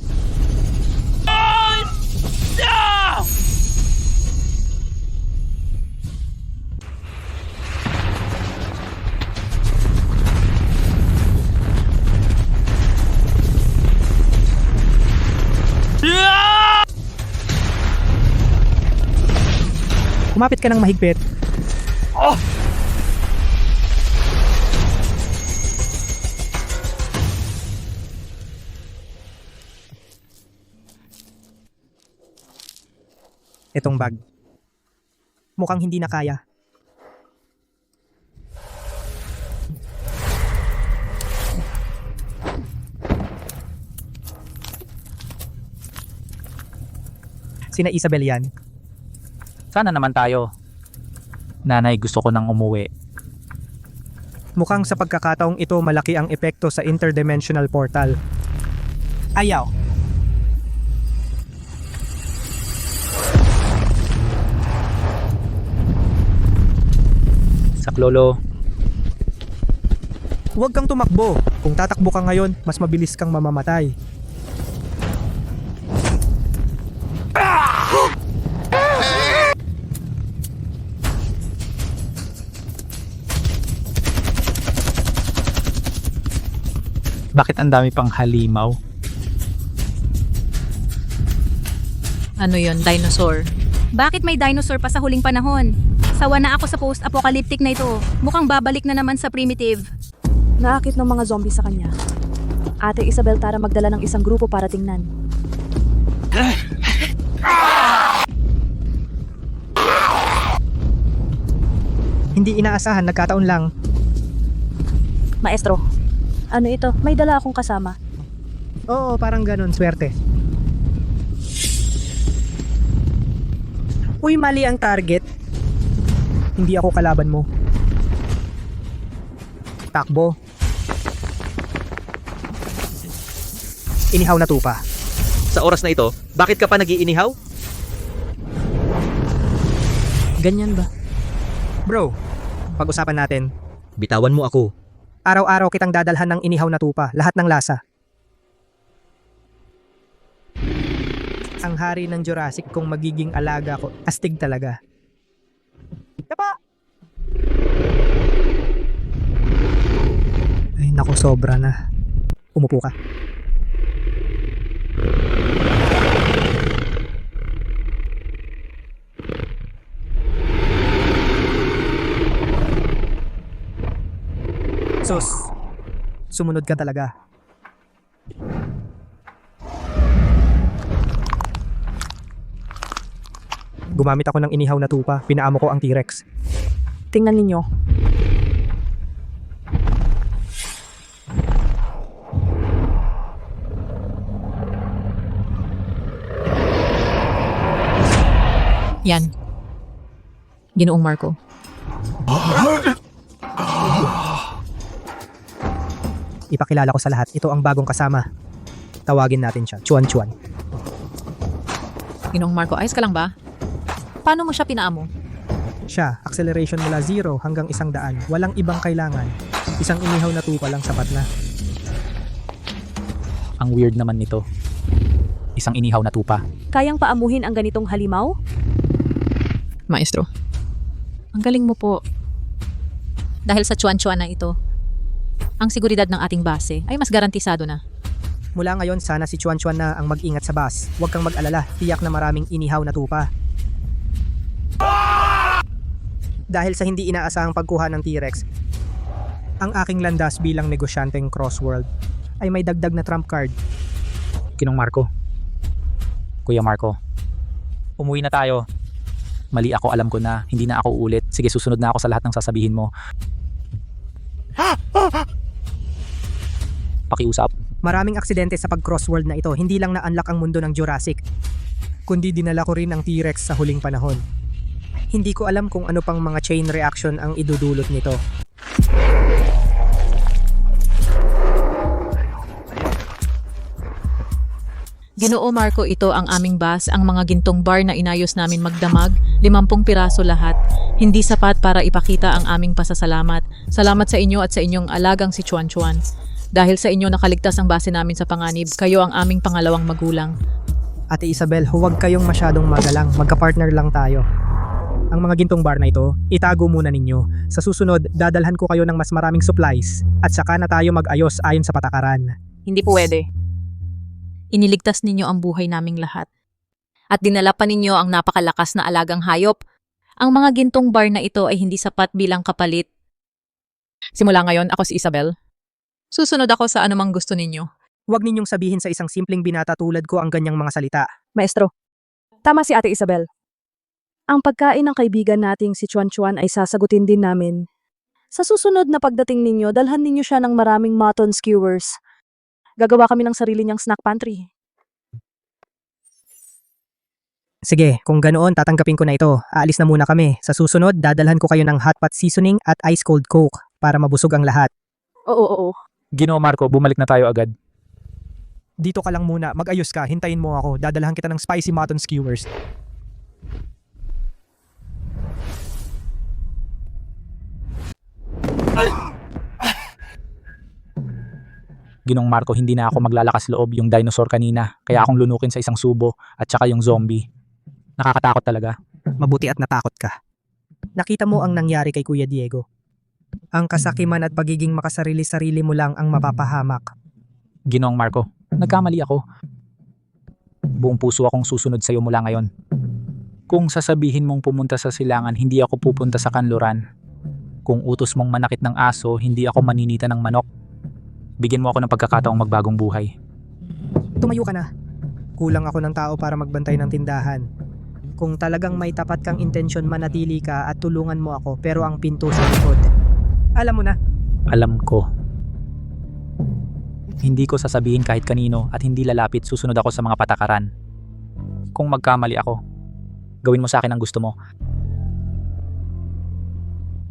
[SPEAKER 1] Kumapit ka ng mahigpit. Itong bag. Mukhang hindi na kaya. Sina Isabel yan.
[SPEAKER 20] Sana naman tayo. Nanay, gusto ko nang umuwi.
[SPEAKER 1] Mukhang sa pagkakataong ito malaki ang epekto sa interdimensional portal. Ayaw.
[SPEAKER 20] Saklolo,
[SPEAKER 1] Huwag kang tumakbo. Kung tatakbo ka ngayon, mas mabilis kang mamamatay.
[SPEAKER 20] bakit ang dami pang halimaw?
[SPEAKER 5] Ano yon, dinosaur?
[SPEAKER 3] Bakit may dinosaur pa sa huling panahon? Sawa na ako sa post-apocalyptic na ito. Mukhang babalik na naman sa primitive.
[SPEAKER 4] Naakit ng mga zombie sa kanya. Ate Isabel, tara magdala ng isang grupo para tingnan.
[SPEAKER 1] Hindi inaasahan, nagkataon lang.
[SPEAKER 4] Maestro, ano ito? May dala akong kasama.
[SPEAKER 1] Oo, parang ganun, swerte. Uy, mali ang target. Hindi ako kalaban mo. Takbo. Inihaw na tupa.
[SPEAKER 21] Sa oras na ito, bakit ka pa nag-iinihaw?
[SPEAKER 1] Ganyan ba? Bro, pag-usapan natin.
[SPEAKER 21] Bitawan mo ako.
[SPEAKER 1] Araw-araw kitang dadalhan ng inihaw na tupa, lahat ng lasa. Ang hari ng Jurassic kung magiging alaga ko. Astig talaga. Tapa! Ay naku, sobra na. Umupo ka. Sus, sumunod ka talaga. Gumamit ako ng inihaw na tupa, pinaamo ko ang T-Rex.
[SPEAKER 4] Tingnan ninyo.
[SPEAKER 5] Yan. Ginoong Marco.
[SPEAKER 1] Ipakilala ko sa lahat, ito ang bagong kasama. Tawagin natin siya, Chuan Chuan.
[SPEAKER 5] Ginoong Marco, ayos ka lang ba? Paano mo siya pinaamo?
[SPEAKER 1] Siya, acceleration mula 0 hanggang 100. Walang ibang kailangan. Isang inihaw na tupa lang sapat na.
[SPEAKER 20] Ang weird naman nito. Isang inihaw na tupa.
[SPEAKER 4] Kayang paamuhin ang ganitong halimaw?
[SPEAKER 5] Maestro. Ang galing mo po. Dahil sa chuan-chuan na ito, ang seguridad ng ating base ay mas garantisado na.
[SPEAKER 1] Mula ngayon, sana si Chuan Chuan na ang mag-ingat sa bus. Huwag kang mag-alala, tiyak na maraming inihaw na tupa. Dahil sa hindi inaasahang pagkuha ng T-Rex, ang aking landas bilang negosyanteng crossworld ay may dagdag na trump card.
[SPEAKER 20] Ginong Marco. Kuya Marco. Umuwi na tayo. Mali ako, alam ko na. Hindi na ako uulit. Sige, susunod na ako sa lahat ng sasabihin mo. Pakiusap.
[SPEAKER 1] Maraming aksidente sa pag-crossworld na ito. Hindi lang na-unlock ang mundo ng Jurassic, kundi dinala ko rin ang T-Rex sa huling panahon. Hindi ko alam kung ano pang mga chain reaction ang idudulot nito.
[SPEAKER 5] Ginoo Marco, ito ang aming bus, ang mga gintong bar na inayos namin magdamag, 50 piraso lahat. Hindi sapat para ipakita ang aming pasasalamat. Salamat sa inyo at sa inyong alagang si Chuan Chuan. Dahil sa inyo nakaligtas ang base namin sa panganib, kayo ang aming pangalawang magulang.
[SPEAKER 1] Ate Isabel, huwag kayong masyadong magalang. Magka-partner lang tayo. Ang mga gintong bar na ito, itago muna ninyo. Sa susunod, dadalhan ko kayo ng mas maraming supplies at saka na tayo mag-ayos ayon sa patakaran.
[SPEAKER 5] Hindi pwede. Iniligtas ninyo ang buhay naming lahat. At dinala pa ninyo ang napakalakas na alagang hayop. Ang mga gintong bar na ito ay hindi sapat bilang kapalit. Simula ngayon, ako si Isabel. Susunod ako sa anumang gusto ninyo.
[SPEAKER 1] Huwag ninyong sabihin sa isang simpleng binata tulad ko ang ganyang mga salita.
[SPEAKER 4] Maestro, tama si Ate Isabel. Ang pagkain ng kaibigan nating si Chuan Chuan ay sasagutin din namin. Sa susunod na pagdating ninyo, dalhan ninyo siya ng maraming mutton skewers. Gagawa kami ng sarili niyang snack pantry.
[SPEAKER 1] Sige, kung ganoon, tatanggapin ko na ito. Aalis na muna kami. Sa susunod, dadalhan ko kayo ng hot pot seasoning at ice cold coke para mabusog ang lahat.
[SPEAKER 4] Oo.
[SPEAKER 20] Ginoo Marco, bumalik na tayo agad.
[SPEAKER 1] Dito ka lang muna, mag-ayos ka, hintayin mo ako. Dadalhan kita ng spicy mutton skewers.
[SPEAKER 20] Ginong Marco, hindi na ako maglalakas loob yung dinosaur kanina. Kaya akong lunukin sa isang subo at saka yung zombie. Nakakatakot talaga.
[SPEAKER 1] Mabuti at natakot ka. Nakita mo ang nangyari kay Kuya Diego. Ang kasakiman at pagiging makasarili-sarili mo lang ang mapapahamak.
[SPEAKER 20] Ginong Marco, nagkamali ako. Buong puso akong susunod sa'yo mula ngayon. Kung sasabihin mong pumunta sa silangan, hindi ako pupunta sa kanluran. Kung utos mong manakit ng aso, hindi ako maninita ng manok. Bigyan mo ako ng pagkakataong magbagong buhay.
[SPEAKER 1] Tumayo ka na. Kulang ako ng tao para magbantay ng tindahan. Kung talagang may tapat kang intensyon, manatili ka at tulungan mo ako, pero ang pinto sa likod. Alam mo na.
[SPEAKER 20] Alam ko. Hindi ko sasabihin kahit kanino at hindi lalapit, susunod ako sa mga patakaran. Kung magkamali ako, gawin mo sa akin ang gusto mo.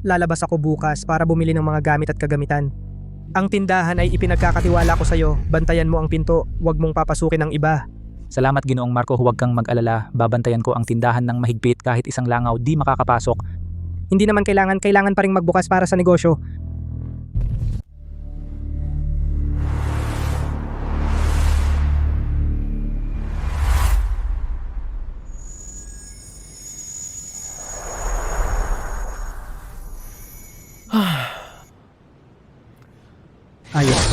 [SPEAKER 1] Lalabas ako bukas para bumili ng mga gamit at kagamitan. Ang tindahan ay ipinagkakatiwala ko sa'yo. Bantayan mo ang pinto, huwag mong papasukin ang iba.
[SPEAKER 20] Salamat Ginoong Marco, huwag kang mag-alala. Babantayan ko ang tindahan ng mahigpit kahit isang langaw di makakapasok.
[SPEAKER 1] Hindi naman kailangan pa ring magbukas para sa negosyo. Ayos.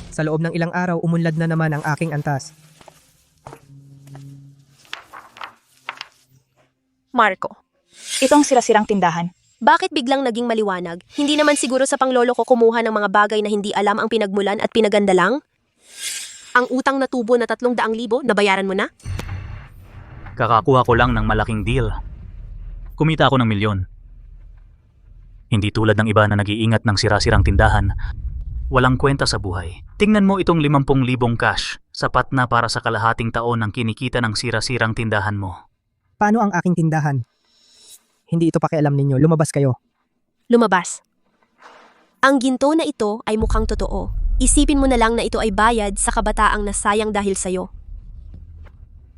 [SPEAKER 1] Sa loob ng ilang araw, umunlad na naman ang aking antas.
[SPEAKER 12] Marco, itong sirang tindahan.
[SPEAKER 13] Bakit biglang naging maliwanag? Hindi naman siguro sa panglolo ko kumuha ng mga bagay na hindi alam ang pinagmulan at pinaganda lang? Ang utang na tubo na 300,000, nabayaran mo na?
[SPEAKER 19] Kakakuha ko lang ng malaking deal. Kumita ako ng milyon. Hindi tulad ng iba na nag-iingat ng sira-sirang tindahan. Walang kwenta sa buhay. Tingnan mo itong 50,000 cash. Sapat na para sa kalahating taon ng kinikita ng sira-sirang tindahan mo.
[SPEAKER 1] Paano ang aking tindahan? Hindi ito pakialam ninyo. Lumabas kayo.
[SPEAKER 13] Lumabas. Ang ginto na ito ay mukhang totoo. Isipin mo na lang na ito ay bayad sa kabataang nasayang dahil sa'yo.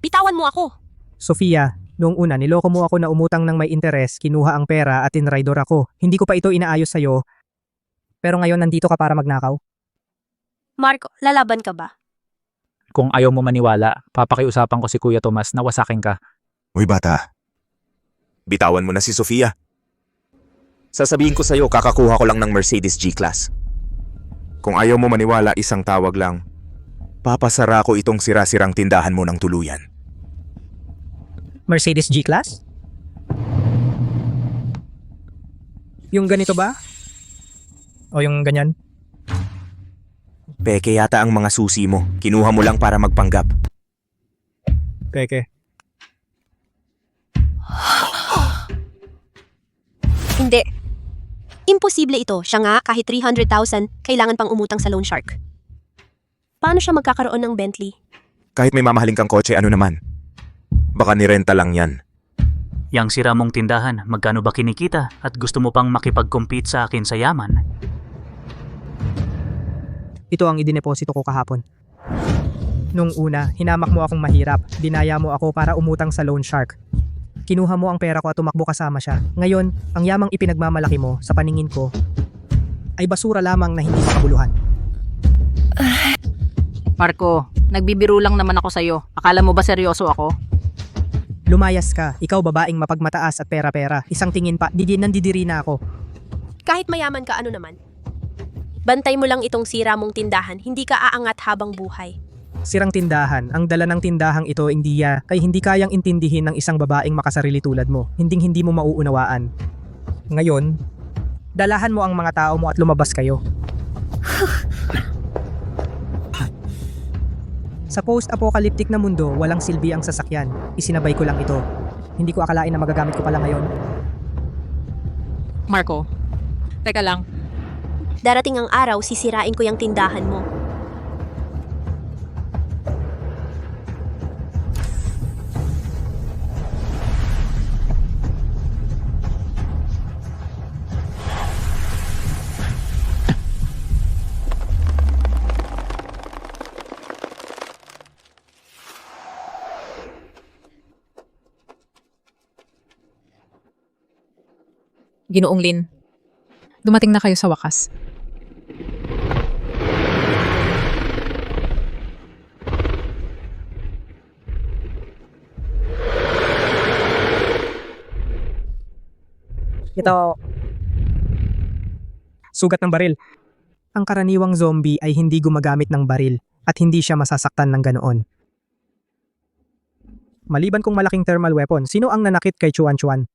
[SPEAKER 13] Bitawan mo ako!
[SPEAKER 1] Sofia, noong una niloko mo ako na umutang ng may interes, kinuha ang pera at tinraidor ako. Hindi ko pa ito inaayos sa'yo. Pero ngayon nandito ka para magnakaw?
[SPEAKER 13] Marco, lalaban ka ba?
[SPEAKER 20] Kung ayaw mo maniwala, papakiusapan ko si Kuya Tomas na wasakin ka.
[SPEAKER 14] Uy bata, bitawan mo na si Sofia. Sasabihin ko sa'yo, kakakuha ko lang ng Mercedes G-Class. Kung ayaw mo maniwala, isang tawag lang. Papasara ko itong sira-sirang tindahan mo ng tuluyan.
[SPEAKER 1] Mercedes G-Class? Yung ganito ba? O yung ganyan?
[SPEAKER 14] Peke yata ang mga susi mo. Kinuha mo lang para magpanggap.
[SPEAKER 1] Peke.
[SPEAKER 13] Hindi. Imposible ito. Siya nga, kahit 300,000, kailangan pang umutang sa loan shark. Paano siya magkakaroon ng Bentley?
[SPEAKER 14] Kahit may mamahaling kang kotse, ano naman? Baka nirenta lang yan.
[SPEAKER 19] Yang sira mong tindahan, magkano ba kinikita at gusto mo pang makipag-compete sa akin sa yaman?
[SPEAKER 1] Ito ang idineposito ko kahapon. Nung una, hinamak mo akong mahirap. Dinaya mo ako para umutang sa loan shark. Kinuha mo ang pera ko at tumakbo kasama siya. Ngayon, ang yamang ipinagmamalaki mo sa paningin ko ay basura lamang na hindi makabuluhan.
[SPEAKER 3] Marco, nagbibiro lang naman ako sa'yo. Akala mo ba seryoso ako?
[SPEAKER 1] Lumayas ka. Ikaw babaeng mapagmataas at pera-pera. Isang tingin pa, nandidiri na ako.
[SPEAKER 13] Kahit mayaman ka, ano naman? Bantay mo lang itong sira mong tindahan, hindi ka aangat habang buhay.
[SPEAKER 1] Sirang tindahan. Ang dala ng tindahang ito India kay hindi kayang intindihin ng isang babaeng makasarili tulad mo. Hindi mo mauunawaan. Ngayon, dalahan mo ang mga tao mo at lumabas kayo. Sa post-apocalyptic na mundo, walang silbi ang sasakyan. Isinabay ko lang ito. Hindi ko akalain na magagamit ko pala ngayon.
[SPEAKER 5] Marco, teka lang.
[SPEAKER 13] Darating ang araw, sisirain ko yung tindahan mo.
[SPEAKER 5] Ginoong Lin, dumating na kayo sa wakas.
[SPEAKER 1] Ito. Sugat ng baril. Ang karaniwang zombie ay hindi gumagamit ng baril at hindi siya masasaktan ng ganoon. Maliban kung malaking thermal weapon, sino ang nanakit kay Chuan Chuan?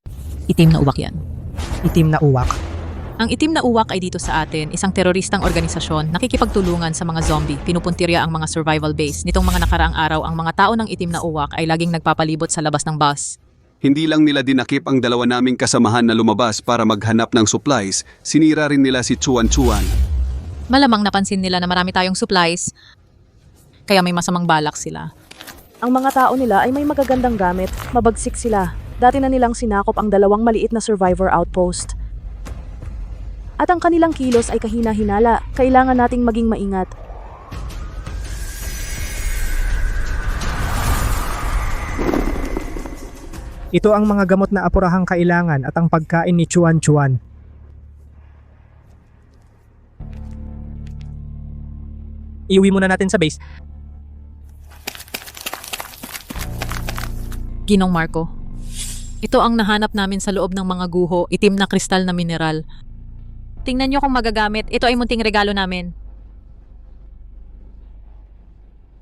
[SPEAKER 5] Itim na uwak yan.
[SPEAKER 1] Itim na uwak.
[SPEAKER 5] Ang itim na uwak ay dito sa atin, isang teroristang organisasyon nakikipagtulungan sa mga zombie, pinupuntirya ang mga survival base. Nitong mga nakaraang araw, ang mga tao ng itim na uwak ay laging nagpapalibot sa labas ng bus.
[SPEAKER 7] Hindi lang nila dinakip ang dalawa naming kasamahan na lumabas para maghanap ng supplies, sinira rin nila si Chuan Chuan.
[SPEAKER 5] Malamang napansin nila na marami tayong supplies, kaya may masamang balak sila.
[SPEAKER 4] Ang mga tao nila ay may magagandang gamit, mabagsik sila. Dati na nilang sinakop ang 2 maliit na survivor outpost. At ang kanilang kilos ay kahina-hinala, kailangan nating maging maingat.
[SPEAKER 1] Ito ang mga gamot na apurahang kailangan at ang pagkain ni Chuan Chuan. Iuwi muna natin sa base.
[SPEAKER 5] Ginong Marco, ito ang nahanap namin sa loob ng mga guho, itim na kristal na mineral. Tingnan nyo kung magagamit, ito ay munting regalo namin.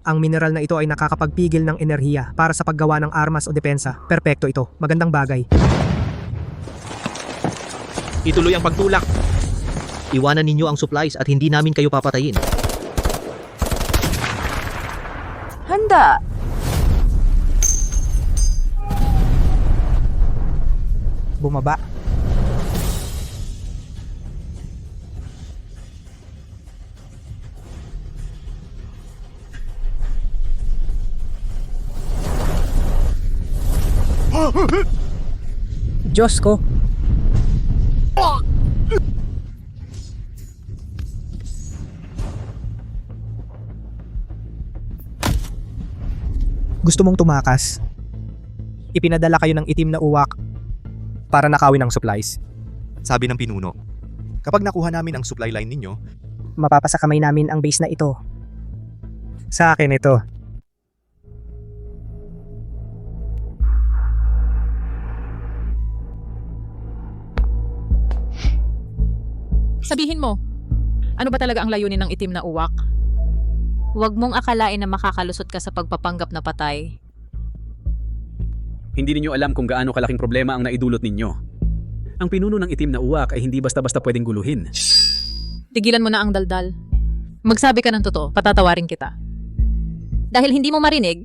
[SPEAKER 1] Ang mineral na ito ay nakakapagpigil ng enerhiya para sa paggawa ng armas o depensa. Perpekto ito. Magandang bagay.
[SPEAKER 21] Ituloy ang pagtulak. Iwanan ninyo ang supplies at hindi namin kayo papatayin.
[SPEAKER 4] Handa!
[SPEAKER 1] Bumaba. Diyos ko. Gusto mong tumakas? Ipinadala kayo ng itim na uwak para nakawin ang supplies.
[SPEAKER 8] Sabi ng pinuno, kapag nakuha namin ang supply line ninyo,
[SPEAKER 1] Mapapasa kamay namin ang base na ito. Sa akin ito.
[SPEAKER 5] Sabihin mo, ano ba talaga ang layunin ng itim na uwak?
[SPEAKER 3] Huwag mong akalain na makakalusot ka sa pagpapanggap na patay.
[SPEAKER 22] Hindi ninyo alam kung gaano kalaking problema ang naidulot ninyo. Ang pinuno ng itim na uwak ay hindi basta-basta pwedeng guluhin.
[SPEAKER 5] Tigilan mo na ang daldal. Magsabi ka ng totoo, patatawarin kita. Dahil hindi mo marinig,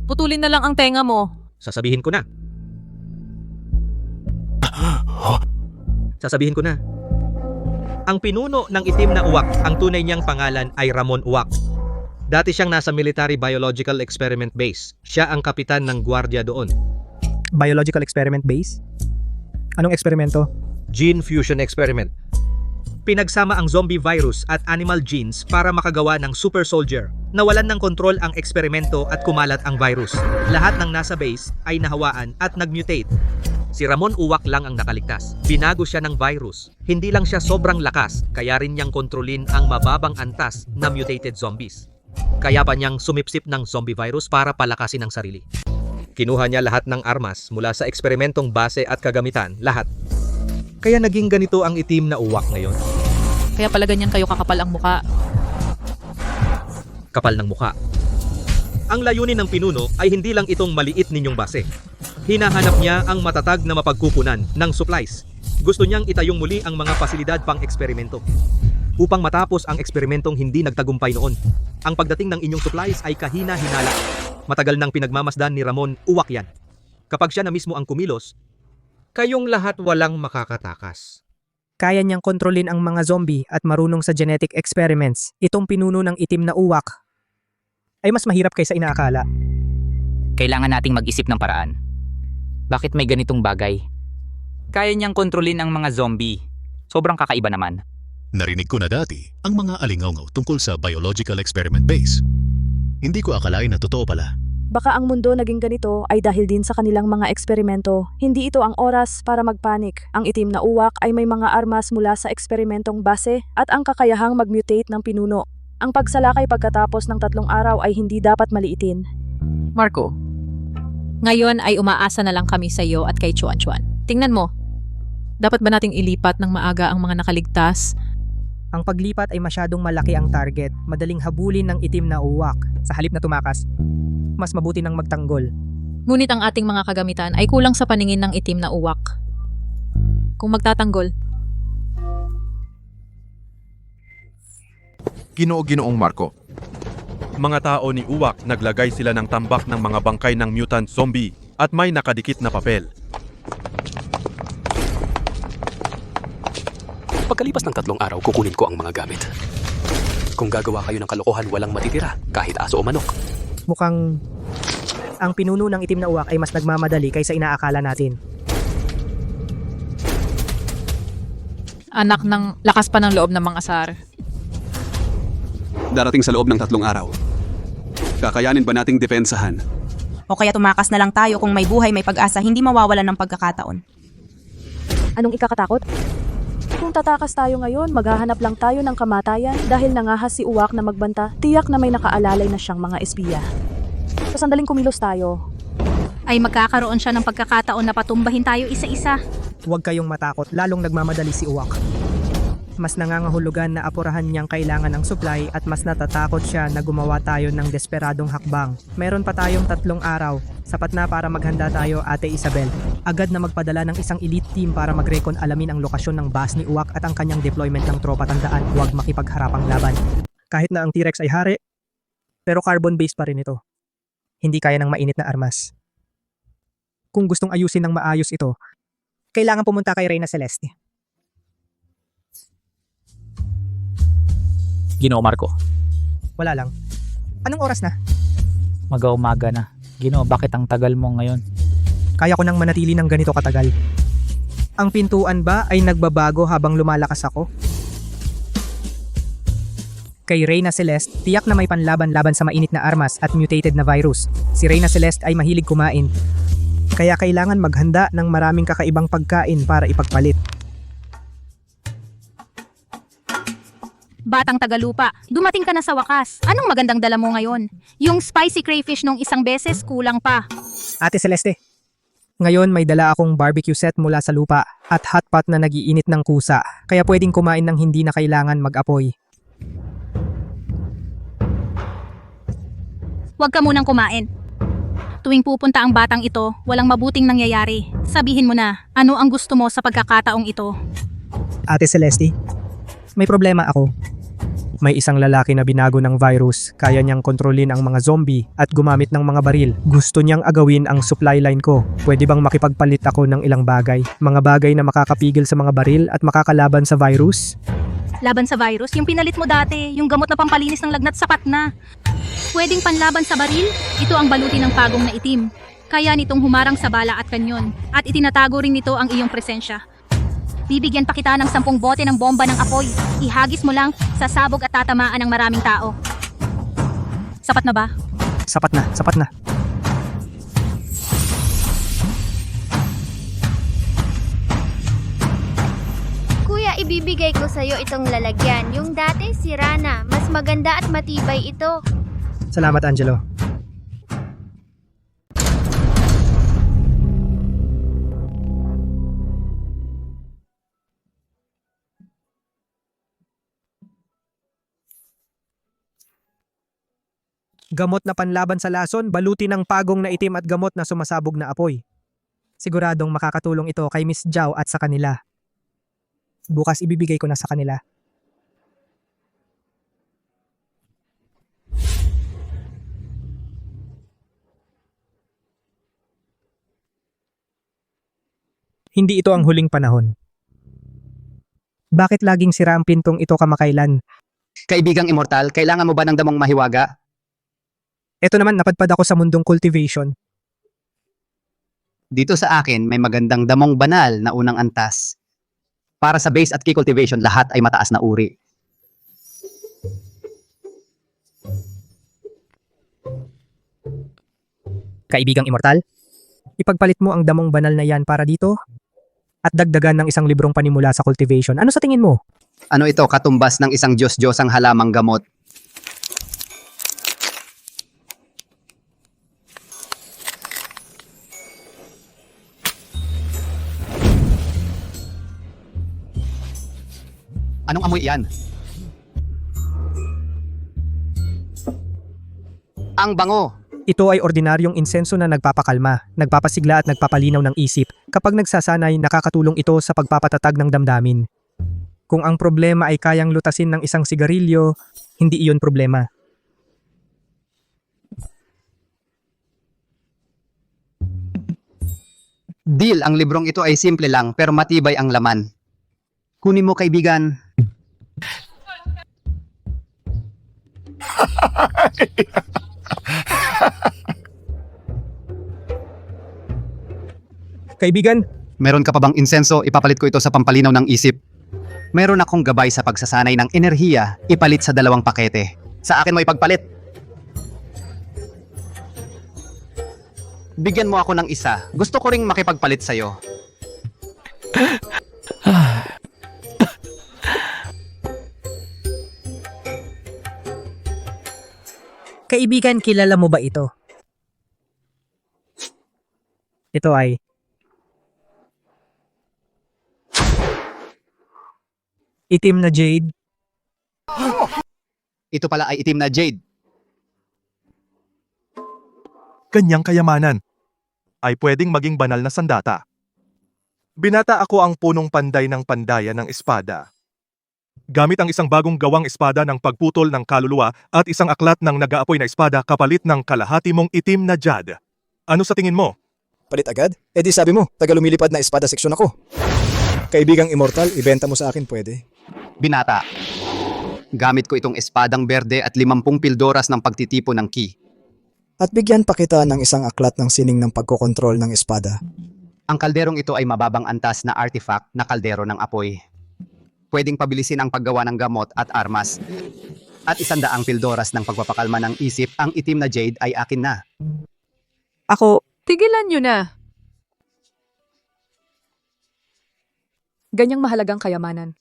[SPEAKER 5] putulin na lang ang tenga mo.
[SPEAKER 21] Sasabihin ko na. Sasabihin ko na. Ang pinuno ng itim na uwak, ang tunay niyang pangalan ay Ramon Uwak. Dati siyang nasa Military Biological Experiment Base. Siya ang kapitan ng gwardiya doon.
[SPEAKER 1] Biological experiment base? Anong eksperimento?
[SPEAKER 21] Gene fusion experiment. Pinagsama ang zombie virus at animal genes para makagawa ng super soldier. Nawalan ng kontrol ang eksperimento at kumalat ang virus. Lahat ng nasa base ay nahawaan at nagmutate. Si Ramon Uwak lang ang nakaligtas. Binago siya ng virus. Hindi lang siya sobrang lakas, kaya rin niyang kontrolin ang mababang antas na mutated zombies. Kaya pa niyang sumipsip ng zombie virus para palakasin ang sarili. Kinuha niya lahat ng armas mula sa eksperimentong base at kagamitan, lahat. Kaya naging ganito ang itim na uwak ngayon.
[SPEAKER 5] Kaya pala ganyan kayo kakapal ang muka.
[SPEAKER 21] Kapal ng muka. Ang layunin ng pinuno ay hindi lang itong maliit ninyong base. Hinahanap niya ang matatag na mapagkukunan ng supplies. Gusto niyang itayong muli ang mga pasilidad pang eksperimento. Upang matapos ang eksperimentong hindi nagtagumpay noon. Ang pagdating ng inyong supplies ay kahina-hinala. Matagal nang pinagmamasdan ni Ramon Uwak yan. Kapag siya na mismo ang kumilos, kayong lahat walang makakatakas.
[SPEAKER 1] Kaya niyang kontrolin ang mga zombie at marunong sa genetic experiments. Itong pinuno ng itim na uwak ay mas mahirap kaysa inaakala.
[SPEAKER 2] Kailangan nating mag-isip ng paraan. Bakit may ganitong bagay? Kaya niyang kontrolin ang mga zombie. Sobrang kakaiba naman.
[SPEAKER 16] Narinig ko na dati ang mga alingaw tungkol sa biological experiment base. Hindi ko akalain na totoo pala.
[SPEAKER 4] Baka ang mundo naging ganito ay dahil din sa kanilang mga eksperimento. Hindi ito ang oras para magpanik. Ang itim na uwak ay may mga armas mula sa eksperimentong base at ang kakayahang mag-mutate ng pinuno. Ang pagsalakay pagkatapos ng 3 araw ay hindi dapat maliitin.
[SPEAKER 5] Marco, ngayon ay umaasa na lang kami sa iyo at kay Chuan Chuan. Tingnan mo, dapat ba nating ilipat ng maaga ang mga nakaligtas?
[SPEAKER 1] Ang paglipat ay masyadong malaki ang target. Madaling habulin ng itim na uwak. Sa halip na tumakas, mas mabuti nang magtanggol.
[SPEAKER 5] Ngunit ang ating mga kagamitan ay kulang sa paningin ng itim na uwak. Kung magtatanggol,
[SPEAKER 23] Ginoong Marco. Mga tao ni Uwak naglagay sila ng tambak ng mga bangkay ng mutant zombie at may nakadikit na papel.
[SPEAKER 24] Pagkalipas ng 3 araw, kukunin ko ang mga gamit. Kung gagawa kayo ng kalokohan, walang matitira, kahit aso o manok.
[SPEAKER 1] Mukhang ang pinuno ng itim na uwak ay mas nagmamadali kaysa inaakala natin.
[SPEAKER 5] anak ng lakas pa ng loob ng mga asar.
[SPEAKER 7] Darating sa loob ng 3 araw. Kakayanin ba nating depensahan?
[SPEAKER 25] O kaya tumakas na lang tayo kung may buhay, may pag-asa, hindi mawawalan ng pagkakataon.
[SPEAKER 4] Anong ikakatakot? Kung tatakas tayo ngayon, maghahanap lang tayo ng kamatayan dahil nangahas si Uwak na magbanta, tiyak na may nakaalalay na siyang mga espiya. Sa sandaling kumilos tayo,
[SPEAKER 3] ay magkakaroon siya ng pagkakataon na patumbahin tayo isa-isa.
[SPEAKER 1] Huwag kayong matakot, lalong nagmamadali si Uwak. Mas nangangahulugan na apurahan niyang kailangan ng supply at mas natatakot siya na gumawa tayo ng desperadong hakbang. Meron pa tayong 3 araw. Sapat na para maghanda tayo, Ate Isabel. Agad na magpadala ng isang elite team para mag-recon alamin ang lokasyon ng base ni Uwak at ang kanyang deployment ng tropa. Tandaan, huwag makipagharapang laban. Kahit na ang T-Rex ay hari, pero carbon-based pa rin ito. Hindi kaya ng mainit na armas. Kung gustong ayusin ng maayos ito, kailangan pumunta kay Reyna Celeste.
[SPEAKER 20] Ginoo Marco,
[SPEAKER 1] Wala lang. Anong oras na?
[SPEAKER 20] mag-umaga na. Ginoo, bakit ang tagal mo ngayon?
[SPEAKER 1] Kaya ko nang manatili ng ganito katagal. Ang pintuan ba ay nagbabago habang lumalakas ako? Kay Reyna Celeste, tiyak na may panlaban-laban sa mainit na armas at mutated na virus. Si Reyna Celeste ay mahilig kumain. Kaya kailangan maghanda ng maraming kakaibang pagkain para ipagpalit.
[SPEAKER 3] Batang Tagalupa, dumating ka na sa wakas. Anong magandang dala mo ngayon? Yung spicy crayfish nung isang beses, kulang pa.
[SPEAKER 1] Ate Celeste, ngayon may dala akong barbecue set mula sa lupa at hotpot na nagiinit ng kusa. Kaya pwedeng kumain ng hindi na kailangan mag-apoy.
[SPEAKER 3] Huwag ka munang kumain. Tuwing pupunta ang batang ito, walang mabuting nangyayari. Sabihin mo na, ano ang gusto mo sa pagkakataong ito?
[SPEAKER 1] Ate Celeste, may problema ako. May isang lalaki na binago ng virus, kaya niyang kontrolin ang mga zombie at gumamit ng mga baril. Gusto niyang agawin ang supply line ko. Pwede bang makipagpalit ako ng ilang bagay? Mga bagay na makakapigil sa mga baril at makakalaban sa virus?
[SPEAKER 3] Laban sa virus, yung pinalit mo dati, yung gamot na pampalinis ng lagnat sapat na. Pwedeng panlaban sa baril? Ito ang baluti ng pagong na itim. Kaya nitong humarang sa bala at kanyon. At itinatago rin nito ang iyong presensya. Bibigyan pa kita ng 10 bote ng bomba ng apoy. Ihagis mo lang, sasabog at tatamaan ng maraming tao. Sapat na ba?
[SPEAKER 1] Sapat na, sapat na.
[SPEAKER 18] Kuya, ibibigay ko sa'yo itong lalagyan. Yung dati, sira na. Mas maganda at matibay ito.
[SPEAKER 1] Salamat, Angelo. Gamot na panlaban sa lason, baluti ng pagong na itim at gamot na sumasabog na apoy. Siguradong makakatulong ito kay Miss Zhao at sa kanila. Bukas ibibigay ko na sa kanila. Hindi ito ang huling panahon. Bakit laging sira ang pintong ito kamakailan?
[SPEAKER 6] Kaibigang immortal, kailangan mo ba ng damong mahiwaga?
[SPEAKER 1] Ito naman, napadpad ako sa mundong cultivation.
[SPEAKER 6] Dito sa akin, may magandang damong banal na unang antas. Para sa base at key cultivation, lahat ay mataas na uri.
[SPEAKER 1] Kaibigang immortal, ipagpalit mo ang damong banal na yan para dito at dagdagan ng isang librong panimula sa cultivation. Ano sa tingin mo?
[SPEAKER 6] Ano ito, katumbas ng isang Diyos-Diyosang halamang gamot? Anong amoy iyan? Ang bango!
[SPEAKER 1] Ito ay ordinaryong insenso na nagpapakalma, nagpapasigla at nagpapalinaw ng isip. Kapag nagsasanay, nakakatulong ito sa pagpapatatag ng damdamin. Kung ang problema ay kayang lutasin ng isang sigarilyo, hindi iyon problema.
[SPEAKER 6] Deal, ang librong ito ay simple lang pero matibay ang laman. Kunin mo, kaibigan.
[SPEAKER 1] Kaibigan,
[SPEAKER 6] meron ka pa bang insenso? Ipapalit ko ito sa pampalinaw ng isip. Meron akong gabay sa pagsasanay ng enerhiya, ipalit sa 2 pakete. Sa akin mo ipagpalit. Bigyan mo ako ng isa. Gusto ko ring makipagpalit sa'yo.
[SPEAKER 1] kaibigan, kilala mo ba ito? Ito ay Itim na Jade.
[SPEAKER 6] Ito pala ay itim na Jade.
[SPEAKER 8] Kanyang kayamanan ay pwedeng maging banal na sandata. Binata ako ang punong panday ng pandaya ng espada. Gamit ang isang bagong gawang espada ng pagputol ng kaluluwa at isang aklat ng nag-aapoy na espada kapalit ng kalahati mong itim na jade. Ano sa tingin mo?
[SPEAKER 9] Palit agad? Eh di sabi mo, taga lumilipad na espada seksyon ako. Kaibigang immortal, ibenta mo sa akin pwede.
[SPEAKER 6] Binata. Gamit ko itong espadang berde at 50 pildoras ng pagtitipo ng ki.
[SPEAKER 9] At bigyan pa kita ng isang aklat ng sining ng pagkokontrol ng espada.
[SPEAKER 6] Ang kalderong ito ay mababang antas na artifact na kaldero ng apoy. Pwedeng pabilisin ang paggawa ng gamot at armas. At 100 pildoras ng pagpapakalma ng isip, ang itim na Jade ay akin na.
[SPEAKER 4] Ako,
[SPEAKER 5] Tigilan nyo na. Ganyang mahalagang kayamanan.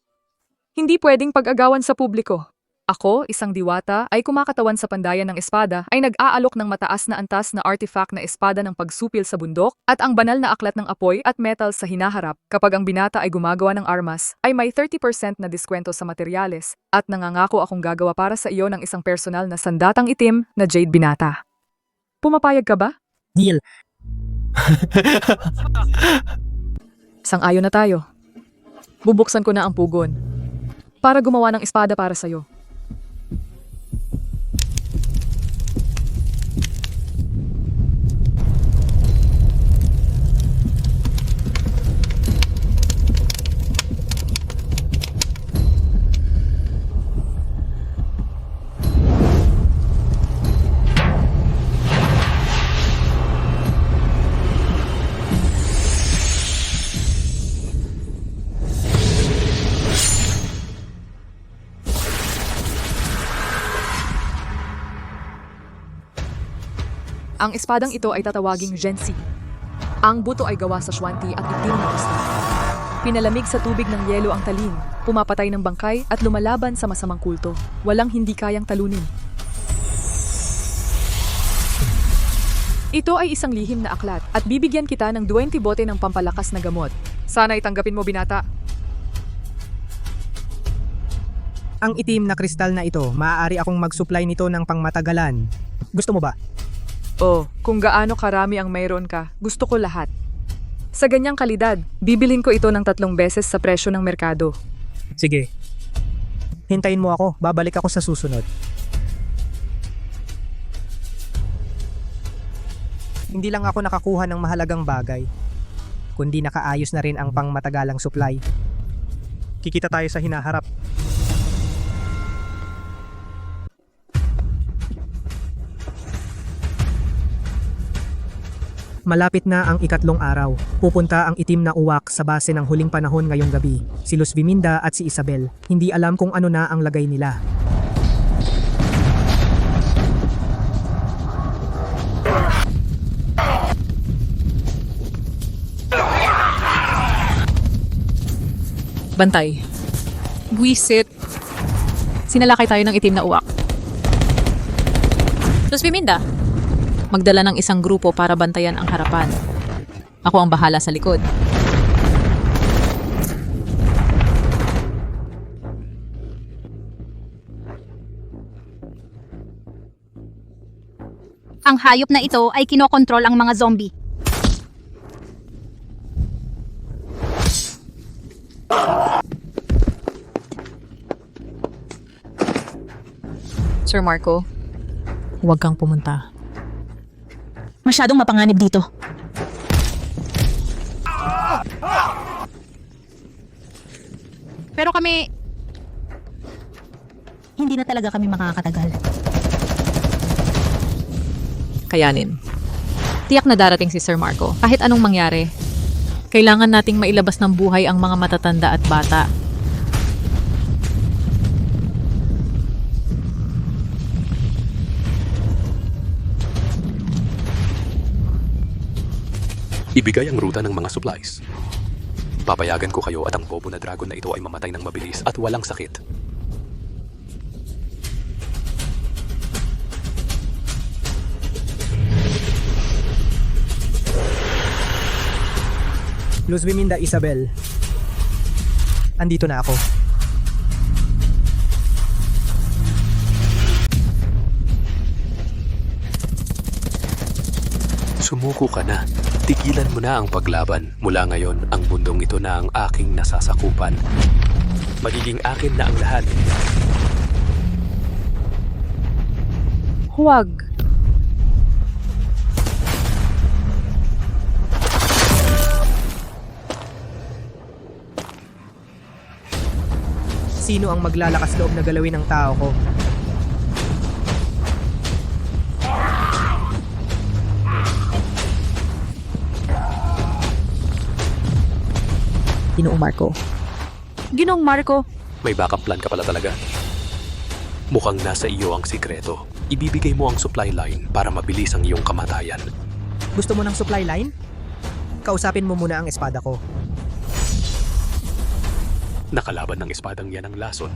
[SPEAKER 5] Hindi pwedeng pag-agawan sa publiko. Ako, isang diwata, ay kumakatawan sa pandayan ng espada, ay nag-aalok ng mataas na antas na artifact na espada ng pagsupil sa bundok, at ang banal na aklat ng apoy at metal sa hinaharap, kapag ang binata ay gumagawa ng armas, ay may 30% na diskwento sa materyales, at nangangako akong gagawa para sa iyo ng isang personal na sandatang itim na Jade Binata. Pumapayag ka ba?
[SPEAKER 1] Deal.
[SPEAKER 5] Sang-ayon na tayo. Bubuksan ko na ang pugon para gumawa ng espada para sa'yo. Ang espadang ito ay tatawaging Gensi. Ang buto ay gawa sa swanti at itim na kristal. Pinalamig sa tubig ng yelo ang talim, pumapatay ng bangkay at lumalaban sa masamang kulto. Walang hindi kayang talunin. Ito ay isang lihim na aklat at bibigyan kita ng 20 bote ng pampalakas na gamot. Sana itanggapin mo, binata.
[SPEAKER 1] Ang itim na kristal na ito, maaari akong mag-supply nito ng pangmatagalan. Gusto mo ba?
[SPEAKER 5] Oh, kung gaano karami ang mayroon ka, gusto ko lahat. Sa ganyang kalidad, bibilhin ko ito ng 3 beses sa presyo ng merkado.
[SPEAKER 1] Sige. Hintayin mo ako, babalik ako sa susunod. Hindi lang ako nakakuha ng mahalagang bagay, kundi nakaayos na rin ang pangmatagalang supply. Kikita tayo sa hinaharap. Malapit na ang 3 araw. Pupunta ang itim na uwak sa base ng huling panahon ngayong gabi. Si Luz Viminda at si Isabel. Hindi alam kung ano na ang lagay nila.
[SPEAKER 5] Bantay. Buisit. Sinalakay tayo ng itim na uwak. Luz Viminda, magdala ng isang grupo para bantayan ang harapan. Ako ang bahala sa likod.
[SPEAKER 3] Ang hayop na ito ay kinokontrol ang mga zombie.
[SPEAKER 5] Sir Marco, huwag kang pumunta.
[SPEAKER 25] Masyadong mapanganib dito.
[SPEAKER 3] Pero kami...
[SPEAKER 25] Hindi na talaga kami makakatagal.
[SPEAKER 5] Kayanin. Tiyak na darating si Sir Marco. Kahit anong mangyari, kailangan nating mailabas ng buhay ang mga matatanda at bata.
[SPEAKER 24] Ibigay ang ruta ng mga supplies. Papayagan ko kayo at ang bobo na dragon na ito ay mamatay ng mabilis at walang sakit.
[SPEAKER 1] Luz Viminda, Isabel. Andito na ako.
[SPEAKER 24] Sumuko ka na. Tigilan mo na ang paglaban. Mula ngayon, ang mundong ito na ang aking nasasakupan. Magiging akin na ang lahat.
[SPEAKER 4] Huwag.
[SPEAKER 1] Sino ang maglalakas loob na galawin ng tao ko?
[SPEAKER 4] Ginoong Marco. Ginoong Marco,
[SPEAKER 24] May backup plan ka pala talaga. Mukhang nasa iyo ang sikreto. Ibibigay mo ang supply line para mabilis ang iyong kamatayan.
[SPEAKER 1] Gusto mo ng supply line? Kausapin mo muna ang espada ko.
[SPEAKER 24] Nakalaban ng espadang yan ang lason.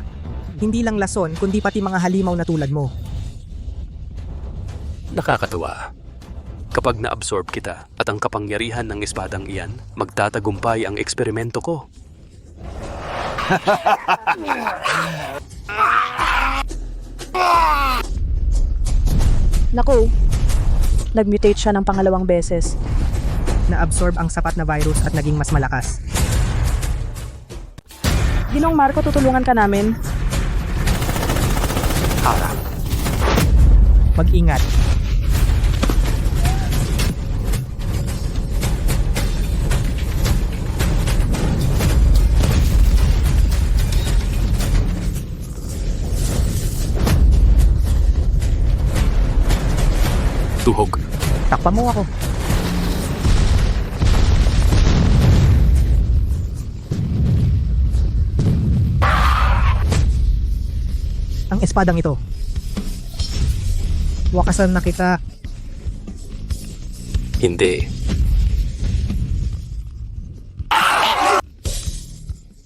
[SPEAKER 1] Hindi lang lason, kundi pati mga halimaw na tulad mo.
[SPEAKER 24] Nakakatuwa. Kapag na-absorb kita at ang kapangyarihan ng espadang iyan, magtatagumpay ang eksperimento ko.
[SPEAKER 4] naku. Nag-mutate siya ng pangalawang beses.
[SPEAKER 1] Na-absorb ang sapat na virus at naging mas malakas.
[SPEAKER 4] Ginoong Marco, tutulungan ka namin.
[SPEAKER 1] Mag-ingat.
[SPEAKER 24] Tuhog.
[SPEAKER 1] Takpan mo ako. Ang espadang ito. Wakasan na kita.
[SPEAKER 24] Hindi.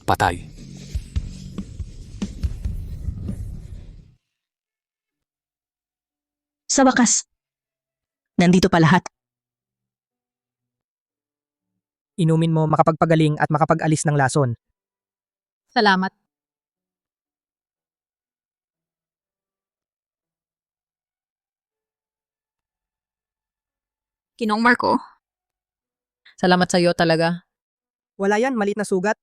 [SPEAKER 24] Patay.
[SPEAKER 10] Sa wakas, nandito pa lahat.
[SPEAKER 1] Inumin mo makapagpagaling at makapag-alis ng lason.
[SPEAKER 3] Salamat. Ginoong Marco,
[SPEAKER 5] Salamat sa iyo talaga.
[SPEAKER 1] Wala yan, malit na sugat.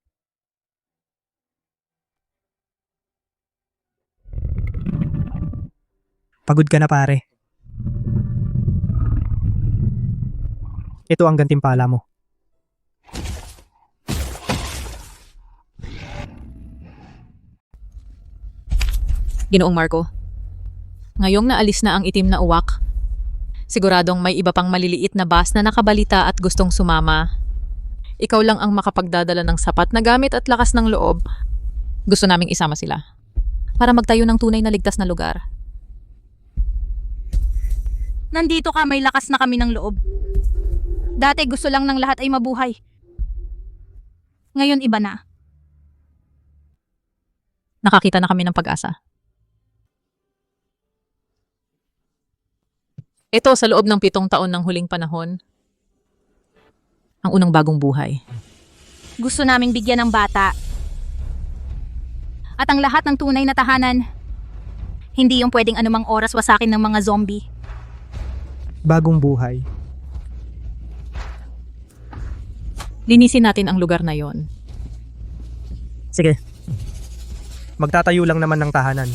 [SPEAKER 1] Pagod ka na pare. Ito ang gantimpala mo.
[SPEAKER 5] Ginoong Marco, ngayong naalis na ang itim na uwak, siguradong may iba pang maliliit na bus na nakabalita at gustong sumama. Ikaw lang ang makapagdadala ng sapat na gamit at lakas ng loob. Gusto naming isama sila para magtayo ng tunay na ligtas na lugar.
[SPEAKER 3] Nandito ka, may lakas na kami ng loob. Dati gusto lang ng lahat ay mabuhay. Ngayon iba na.
[SPEAKER 5] Nakakita na kami ng pag-asa. Ito sa loob ng 7 taon ng huling panahon, ang unang bagong buhay.
[SPEAKER 3] Gusto naming bigyan ng bata. At ang lahat ng tunay na tahanan, hindi yung pwedeng anumang oras wasakin ng mga zombie.
[SPEAKER 1] Bagong buhay.
[SPEAKER 5] Linisin natin ang lugar na yon.
[SPEAKER 1] Sige. Magtatayo lang naman ng tahanan.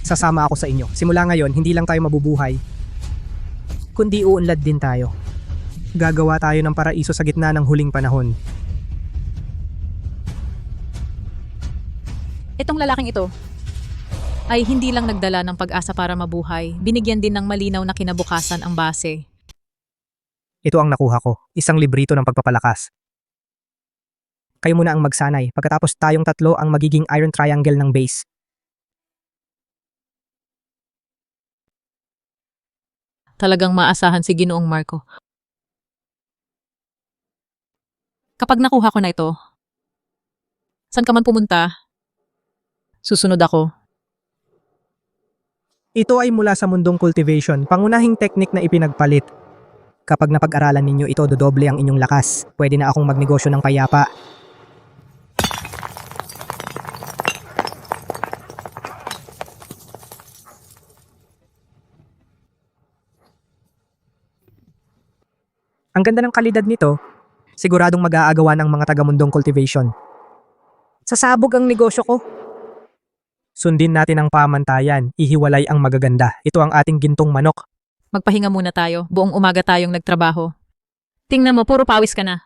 [SPEAKER 1] Sasama ako sa inyo. Simula ngayon, hindi lang tayo mabubuhay, kundi uunlad din tayo. Gagawa tayo ng paraiso sa gitna ng huling panahon.
[SPEAKER 5] Itong lalaking ito ay hindi lang nagdala ng pag-asa para mabuhay, binigyan din ng malinaw na kinabukasan ang base.
[SPEAKER 1] Ito ang nakuha ko, isang librito ng pagpapalakas. Kayo muna ang magsanay, pagkatapos tayong tatlo ang magiging iron triangle ng base.
[SPEAKER 5] Talagang maasahan si Ginoong Marco. Kapag nakuha ko na ito, saan ka man pumunta, susunod ako.
[SPEAKER 1] Ito ay mula sa mundong cultivation, pangunahing teknik na ipinagpalit. Kapag napag-aralan ninyo ito, dodoble ang inyong lakas. Pwede na akong magnegosyo ng payapa. Ang ganda ng kalidad nito, siguradong mag-aagawan ng mga taga-mundong cultivation. Sasabog ang negosyo ko. Sundin natin ang pamantayan, ihiwalay ang magaganda. Ito ang ating gintong manok.
[SPEAKER 5] Magpahinga muna tayo. Buong umaga tayong nagtrabaho. Tingnan mo, puro pawis ka na.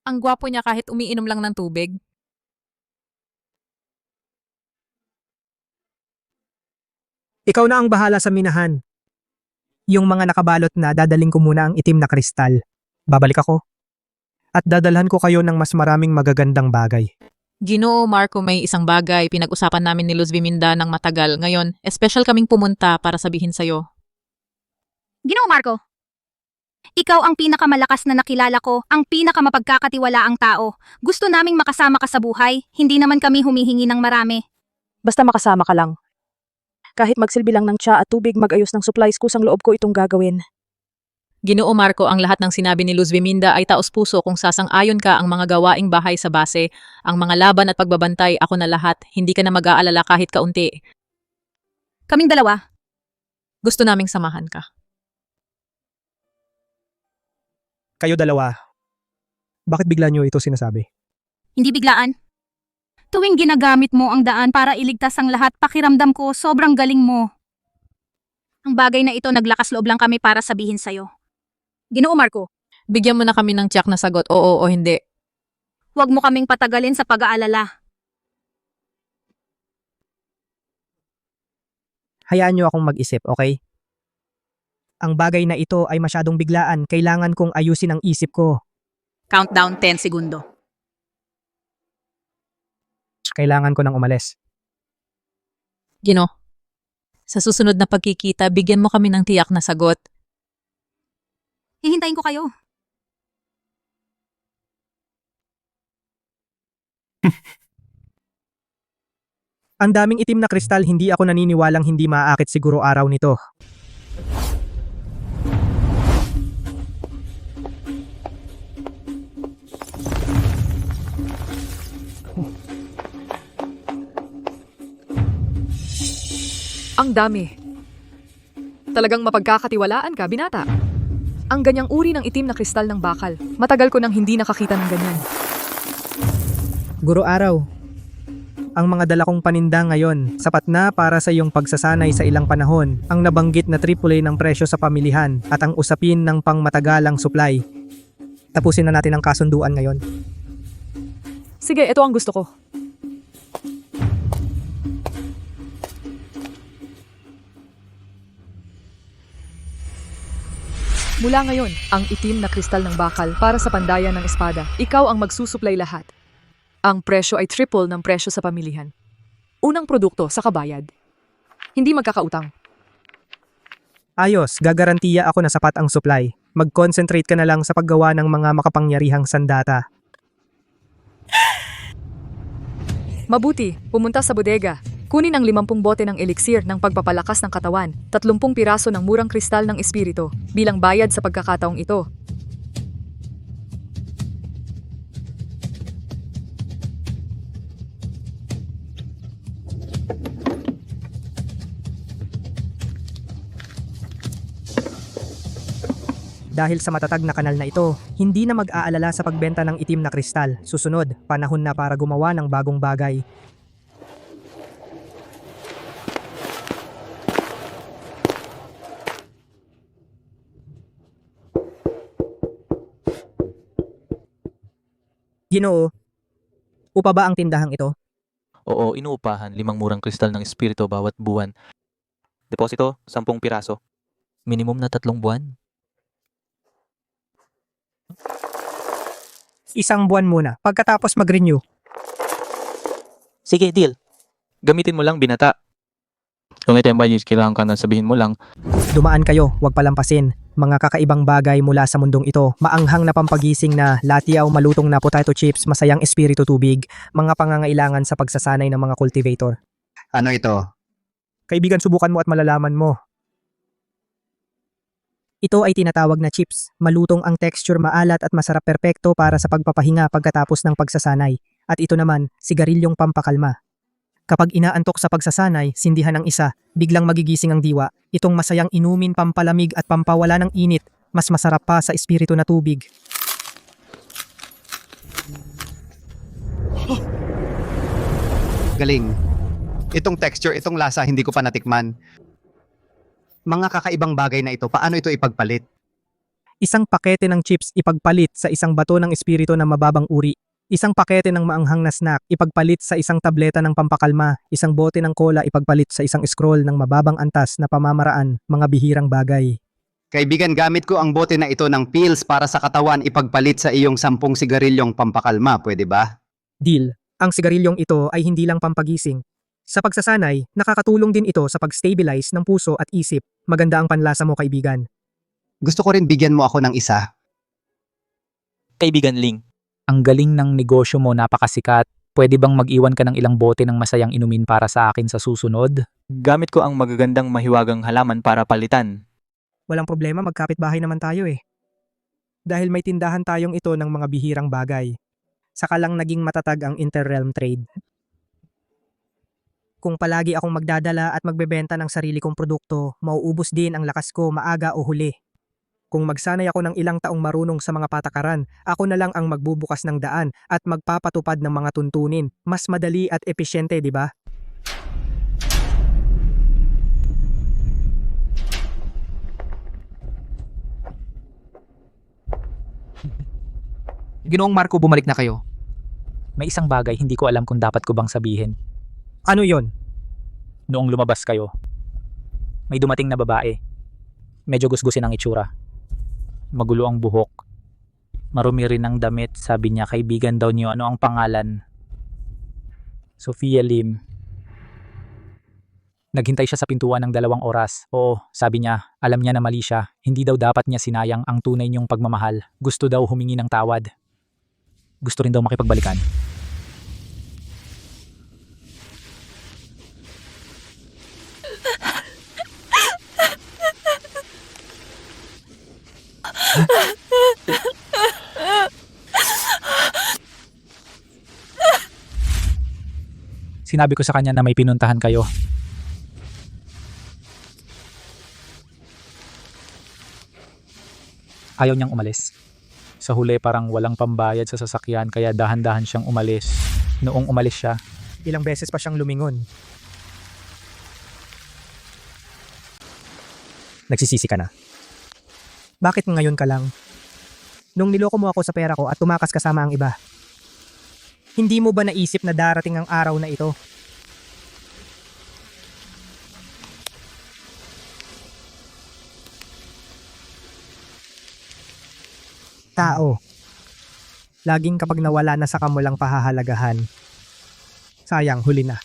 [SPEAKER 5] Ang gwapo niya kahit umiinom lang ng tubig.
[SPEAKER 1] Ikaw na ang bahala sa minahan. Yung mga nakabalot na dadaling ko muna ang itim na kristal. Babalik ako. At dadalhan ko kayo ng mas maraming magagandang bagay.
[SPEAKER 5] Ginoo Marco, may isang bagay pinag-usapan namin ni Luz Viminda ng matagal. Ngayon, special kaming pumunta para sabihin sa'yo.
[SPEAKER 3] Ginoo Marco, ikaw ang pinakamalakas na nakilala ko, ang pinakamapagkakatiwalaang tao. Gusto naming makasama ka sa buhay, hindi naman kami humihingi ng marami.
[SPEAKER 4] Basta makasama ka lang. Kahit magsilbi lang ng tsa at tubig, mag-ayos ng supplies, kusang loob ko itong gagawin.
[SPEAKER 5] Ginoo Marco, ang lahat ng sinabi ni Luz Viminda ay taos-puso kung sasang-ayon ka ang mga gawaing bahay sa base, ang mga laban at pagbabantay, ako na lahat, hindi ka na mag-aalala kahit kaunti.
[SPEAKER 3] Kaming dalawa.
[SPEAKER 5] Gusto naming samahan ka.
[SPEAKER 1] Kayo dalawa. Bakit bigla nyo ito sinasabi?
[SPEAKER 3] Hindi biglaan. Tuwing ginagamit mo ang daan para iligtas ang lahat, pakiramdam ko sobrang galing mo. Ang bagay na ito, naglakas loob lang kami para sabihin sa'yo. Ginoo Marco,
[SPEAKER 5] Bigyan mo na kami ng tiyak na sagot, oo o hindi.
[SPEAKER 3] huwag mo kaming patagalin sa pag-aalala.
[SPEAKER 1] Hayaan nyo akong mag-isip, okay? Ang bagay na ito ay masyadong biglaan. Kailangan kong ayusin ang isip ko.
[SPEAKER 3] Countdown 10 segundo.
[SPEAKER 1] Kailangan ko nang umalis.
[SPEAKER 5] Gino, sa susunod na pagkikita, bigyan mo kami ng tiyak na sagot.
[SPEAKER 3] Hihintayin ko kayo.
[SPEAKER 1] Ang daming itim na kristal, hindi ako naniniwalang hindi maaakit siguro araw nito.
[SPEAKER 11] Ang dami. Talagang mapagkakatiwalaan ka, binata. Ang ganyang uri ng itim na kristal ng bakal. Matagal ko nang hindi nakakita ng ganyan.
[SPEAKER 1] Guro Araw, ang mga dala kong paninda ngayon, sapat na para sa iyong pagsasanay sa ilang panahon, ang nabanggit na AAA ng presyo sa pamilihan at ang usapin ng pangmatagalang supply. Tapusin na natin ang kasunduan ngayon.
[SPEAKER 11] Sige, ito ang gusto ko. Mula ngayon, ang itim na kristal ng bakal para sa pandayan ng espada. Ikaw ang magsusuplay lahat. Ang presyo ay triple ng presyo sa pamilihan. Unang produkto sa kabayad. Hindi magkakautang.
[SPEAKER 1] Ayos, gagarantiya ako na sapat ang supply. Mag-concentrate ka na lang sa paggawa ng mga makapangyarihang sandata.
[SPEAKER 11] Mabuti, pumunta sa bodega. Kunin ang 50 bote ng elixir ng pagpapalakas ng katawan, 30 piraso ng murang kristal ng espiritu, bilang bayad sa pagkakataong ito.
[SPEAKER 1] Dahil sa matatag na kanal na ito, hindi na mag-aalala sa pagbenta ng itim na kristal. Susunod, panahon na para gumawa ng bagong bagay. Ginoo, upa ba ang tindahang ito?
[SPEAKER 12] Oo, inuupahan 5 murang kristal ng espiritu bawat buwan. Deposito, 10 piraso. Minimum na 3 buwan.
[SPEAKER 1] Isang buwan muna, pagkatapos mag-renew.
[SPEAKER 12] Sige, deal. Gamitin mo lang, binata. Kung ito yung budget, kailangan ka na sabihin mo lang.
[SPEAKER 1] Dumaan kayo, huwag palampasin. Mga kakaibang bagay mula sa mundong ito, maanghang na pampagising na latiaw, malutong na potato chips, masayang espiritu tubig, mga pangangailangan sa pagsasanay ng mga cultivator.
[SPEAKER 6] Ano ito?
[SPEAKER 1] Kaibigan, subukan mo at malalaman mo. Ito ay tinatawag na chips. Malutong ang texture, maalat at masarap, perpekto para sa pagpapahinga pagkatapos ng pagsasanay. At ito naman, sigarilyong pampakalma. Kapag inaantok sa pagsasanay, sindihan ng isa, biglang magigising ang diwa. Itong masayang inumin, pampalamig at pampawala ng init, mas masarap pa sa espiritu na tubig.
[SPEAKER 6] Galing. Itong texture, itong lasa, hindi ko pa natikman. Mga kakaibang bagay na ito, paano ito ipagpalit?
[SPEAKER 1] Isang pakete ng chips ipagpalit sa isang bato ng espiritu na mababang uri. Isang pakete ng maanghang na snack ipagpalit sa isang tableta ng pampakalma. Isang bote ng cola ipagpalit sa isang scroll ng mababang antas na pamamaraan, mga bihirang bagay.
[SPEAKER 6] Kaibigan, gamit ko ang bote na ito ng pills para sa katawan ipagpalit sa iyong 10 sigarilyong pampakalma, pwede ba?
[SPEAKER 1] Deal. Ang sigarilyong ito ay hindi lang pampagising. Sa pagsasanay, nakakatulong din ito sa pag-stabilize ng puso at isip. Maganda ang panlasa mo, kaibigan.
[SPEAKER 6] Gusto ko rin bigyan mo ako ng isa.
[SPEAKER 12] Kaibigan Ling,
[SPEAKER 20] Ang galing ng negosyo mo, napakasikat. Pwede bang mag-iwan ka ng ilang bote ng masayang inumin para sa akin sa susunod?
[SPEAKER 12] gamit ko ang magagandang mahiwagang halaman para palitan.
[SPEAKER 1] Walang problema, magkapit-bahay naman tayo eh. Dahil may tindahan tayong ito ng mga bihirang bagay. Saka lang naging matatag ang interrealm trade. Kung palagi akong magdadala at magbebenta ng sarili kong produkto, mauubos din ang lakas ko maaga o huli. Kung magsanay ako ng ilang taong marunong sa mga patakaran, ako na lang ang magbubukas ng daan at magpapatupad ng mga tuntunin. Mas madali at epesyente, di ba?
[SPEAKER 20] Ginoong Marco, bumalik na kayo. May isang bagay hindi ko alam kung dapat ko bang sabihin.
[SPEAKER 1] Ano yon?
[SPEAKER 20] Noong lumabas kayo, may dumating na babae. Medyo gusgusin ang itsura. Magulo ang buhok. Marumi rin ang damit. Sabi niya, kaibigan daw niyo. Ano ang pangalan? Sophia Lim. Naghintay siya sa pintuan ng 2 oras. Oo, sabi niya, alam niya na mali siya. Hindi daw dapat niya sinayang ang tunay niyong pagmamahal. Gusto daw humingi ng tawad. Gusto rin daw makipagbalikan. Sinabi ko sa kanya na may pinuntahan kayo. Ayaw niyang umalis. Sa huli parang walang pambayad sa sasakyan kaya dahan-dahan siyang umalis. Noong umalis siya,
[SPEAKER 1] Ilang beses pa siyang lumingon. Nagsisisi ka na. Bakit ngayon ka lang? Nung niloko mo ako sa pera ko at tumakas kasama ang iba. Hindi mo ba naisip na darating ang araw na ito? Tao. Laging kapag nawala na sa kamulang pahahalagahan. Sayang, huli na.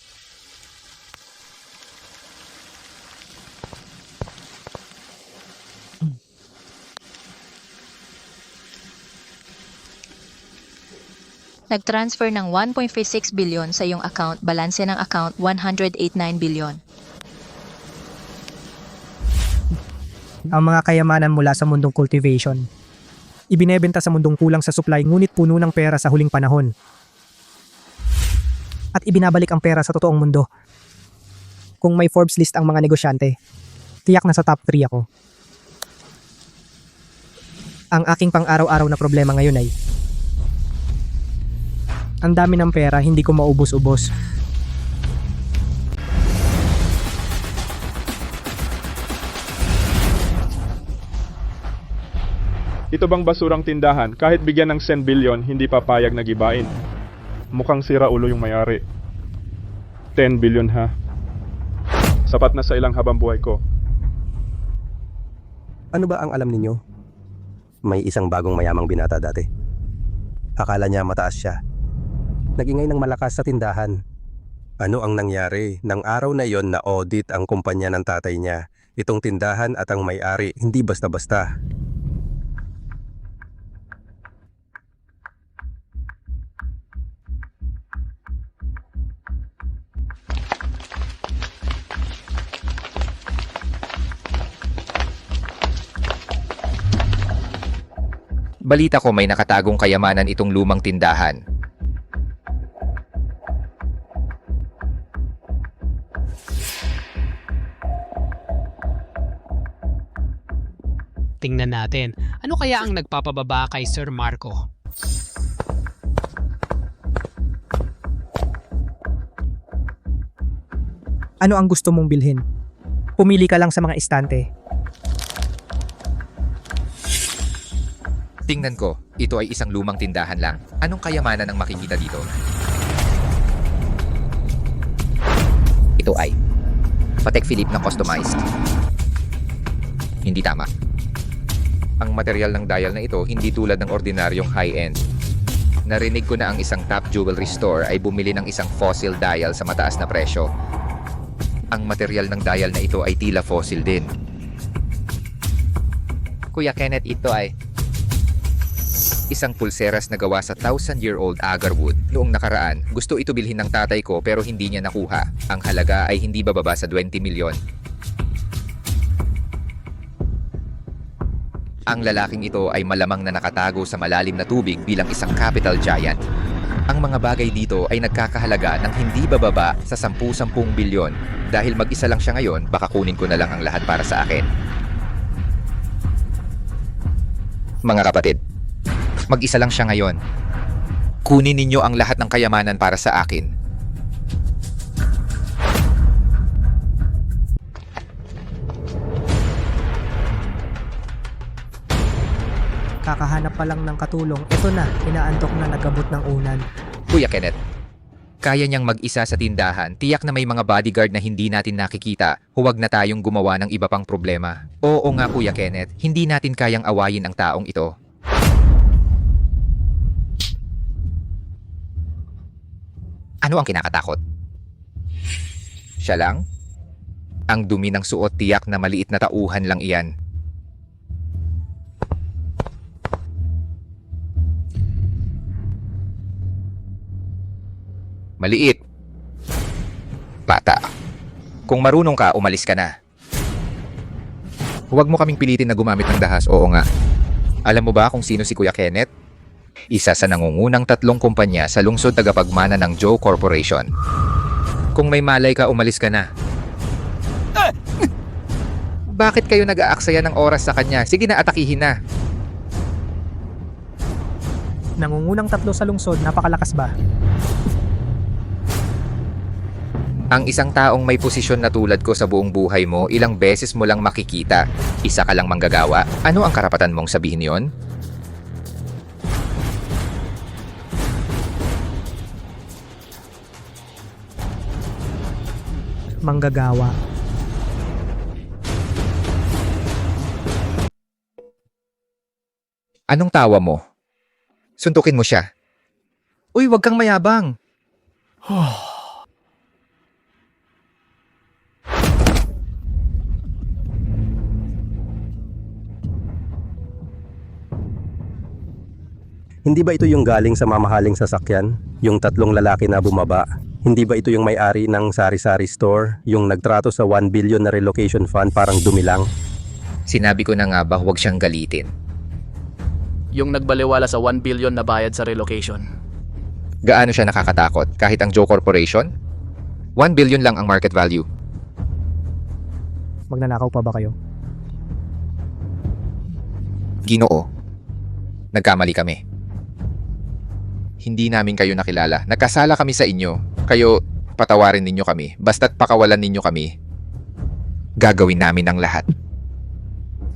[SPEAKER 13] Nag-transfer ng 1.56 billion sa iyong account, balanse ng account 189 billion.
[SPEAKER 1] Ang mga kayamanan mula sa mundong cultivation. Ibinebenta sa mundong kulang sa supply ngunit puno ng pera sa huling panahon. At ibinabalik ang pera sa totoong mundo. Kung may Forbes list ang mga negosyante, tiyak na sa top 3 ako. Ang aking pang-araw-araw na problema ngayon ay ang dami ng pera, hindi ko maubos-ubos.
[SPEAKER 8] Ito bang basurang tindahan? Kahit bigyan ng 10 billion, hindi papayag na gibain. Mukhang sira ulo yung may-ari. 10 billion ha. Sapat na sa ilang habang buhay ko.
[SPEAKER 14] Ano ba ang alam ninyo? May isang bagong mayamang binata dati. Akala niya mataas siya. Nagingay ng malakas sa tindahan. Ano ang nangyari? Nang araw na yon na audit ang kumpanya ng tatay niya. Itong tindahan at ang may-ari, hindi basta-basta.
[SPEAKER 2] Balita ko may nakatagong kayamanan itong lumang tindahan.
[SPEAKER 15] Tingnan natin, ano kaya ang nagpapababa kay Sir Marco?
[SPEAKER 1] Ano ang gusto mong bilhin? Pumili ka lang sa mga istante.
[SPEAKER 2] Tingnan ko, ito ay isang lumang tindahan lang. Anong kayamanan ang makikita dito? Ito ay Patek Philippe na customized. Hindi tama. Ang material ng dial na ito hindi tulad ng ordinaryong high-end. Narinig ko na ang isang top jewelry store ay bumili ng isang fossil dial sa mataas na presyo. Ang material ng dial na ito ay tila fossil din. Kuya Kenneth, ito ay isang pulseras na gawa sa 1,000-year-old agarwood. Noong nakaraan, gusto ito bilhin ng tatay ko pero hindi niya nakuha. Ang halaga ay hindi bababa sa 20 milyon. Ang lalaking ito ay malamang na nakatago sa malalim na tubig bilang isang capital giant. Ang mga bagay dito ay nagkakahalaga ng hindi bababa sa 10-10 bilyon. Dahil mag-isa lang siya ngayon, baka kunin ko na lang ang lahat para sa akin. Mga kapatid, mag-isa lang siya ngayon. Kunin ninyo ang lahat ng kayamanan para sa akin.
[SPEAKER 1] Kakahanap pa lang ng katulong. Ito na, inaantok na nagabot ng unan.
[SPEAKER 2] Kuya Kenneth, kaya niyang mag-isa sa tindahan. Tiyak na may mga bodyguard na hindi natin nakikita. Huwag na tayong gumawa ng iba pang problema. Oo nga Kuya Kenneth, hindi natin kayang awayin ang taong ito. Ano ang kinakatakot? Siya lang? Ang dumi ng suot, tiyak na maliit na tauhan lang iyan. Maliit. Bata. Kung marunong ka, umalis ka na. Huwag mo kaming pilitin na gumamit ng dahas, oo nga. Alam mo ba kung sino si Kuya Kenneth? Isa sa nangungunang 3 kumpanya sa lungsod tagapagmana ng Joe Corporation. Kung may malay ka, umalis ka na. Bakit kayo nag-aaksaya ng oras sa kanya? Sige na, atakihin na.
[SPEAKER 1] Nangungunang 3 sa lungsod, napakalakas ba?
[SPEAKER 2] Ang isang taong may posisyon na tulad ko sa buong buhay mo, ilang beses mo lang makikita. Isa ka lang manggagawa. Ano ang karapatan mong sabihin yon?
[SPEAKER 1] Manggagawa.
[SPEAKER 2] Anong tawa mo? Suntukin mo siya. Uy, wag kang mayabang.
[SPEAKER 14] Hindi ba ito yung galing sa mamahaling sasakyan? Yung 3 lalaki na bumaba? Hindi ba ito yung may-ari ng sari-sari store? Yung nagtrato sa 1 billion na relocation fund parang dumi lang?
[SPEAKER 2] Sinabi ko na nga ba huwag siyang galitin.
[SPEAKER 17] Yung nagbaliwala sa 1 billion na bayad sa relocation.
[SPEAKER 2] Gaano siya nakakatakot kahit ang Joe Corporation? 1 billion lang ang market value.
[SPEAKER 1] Magnanakaw pa ba kayo?
[SPEAKER 2] Ginoo. Nagkamali kami. Hindi namin kayo nakilala. Nagkasala kami sa inyo. Kayo, patawarin ninyo kami. Basta't pakawalan ninyo kami. Gagawin namin ang lahat.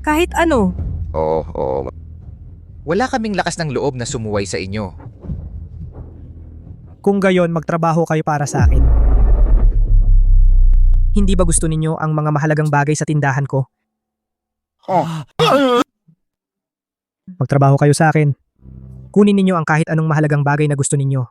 [SPEAKER 4] Kahit ano?
[SPEAKER 2] Oo. Wala kaming lakas ng loob na sumuway sa inyo.
[SPEAKER 1] Kung gayon, magtrabaho kayo para sa akin. Hindi ba gusto ninyo ang mga mahalagang bagay sa tindahan ko? Magtrabaho kayo sa akin. Kunin ninyo ang kahit anong mahalagang bagay na gusto ninyo.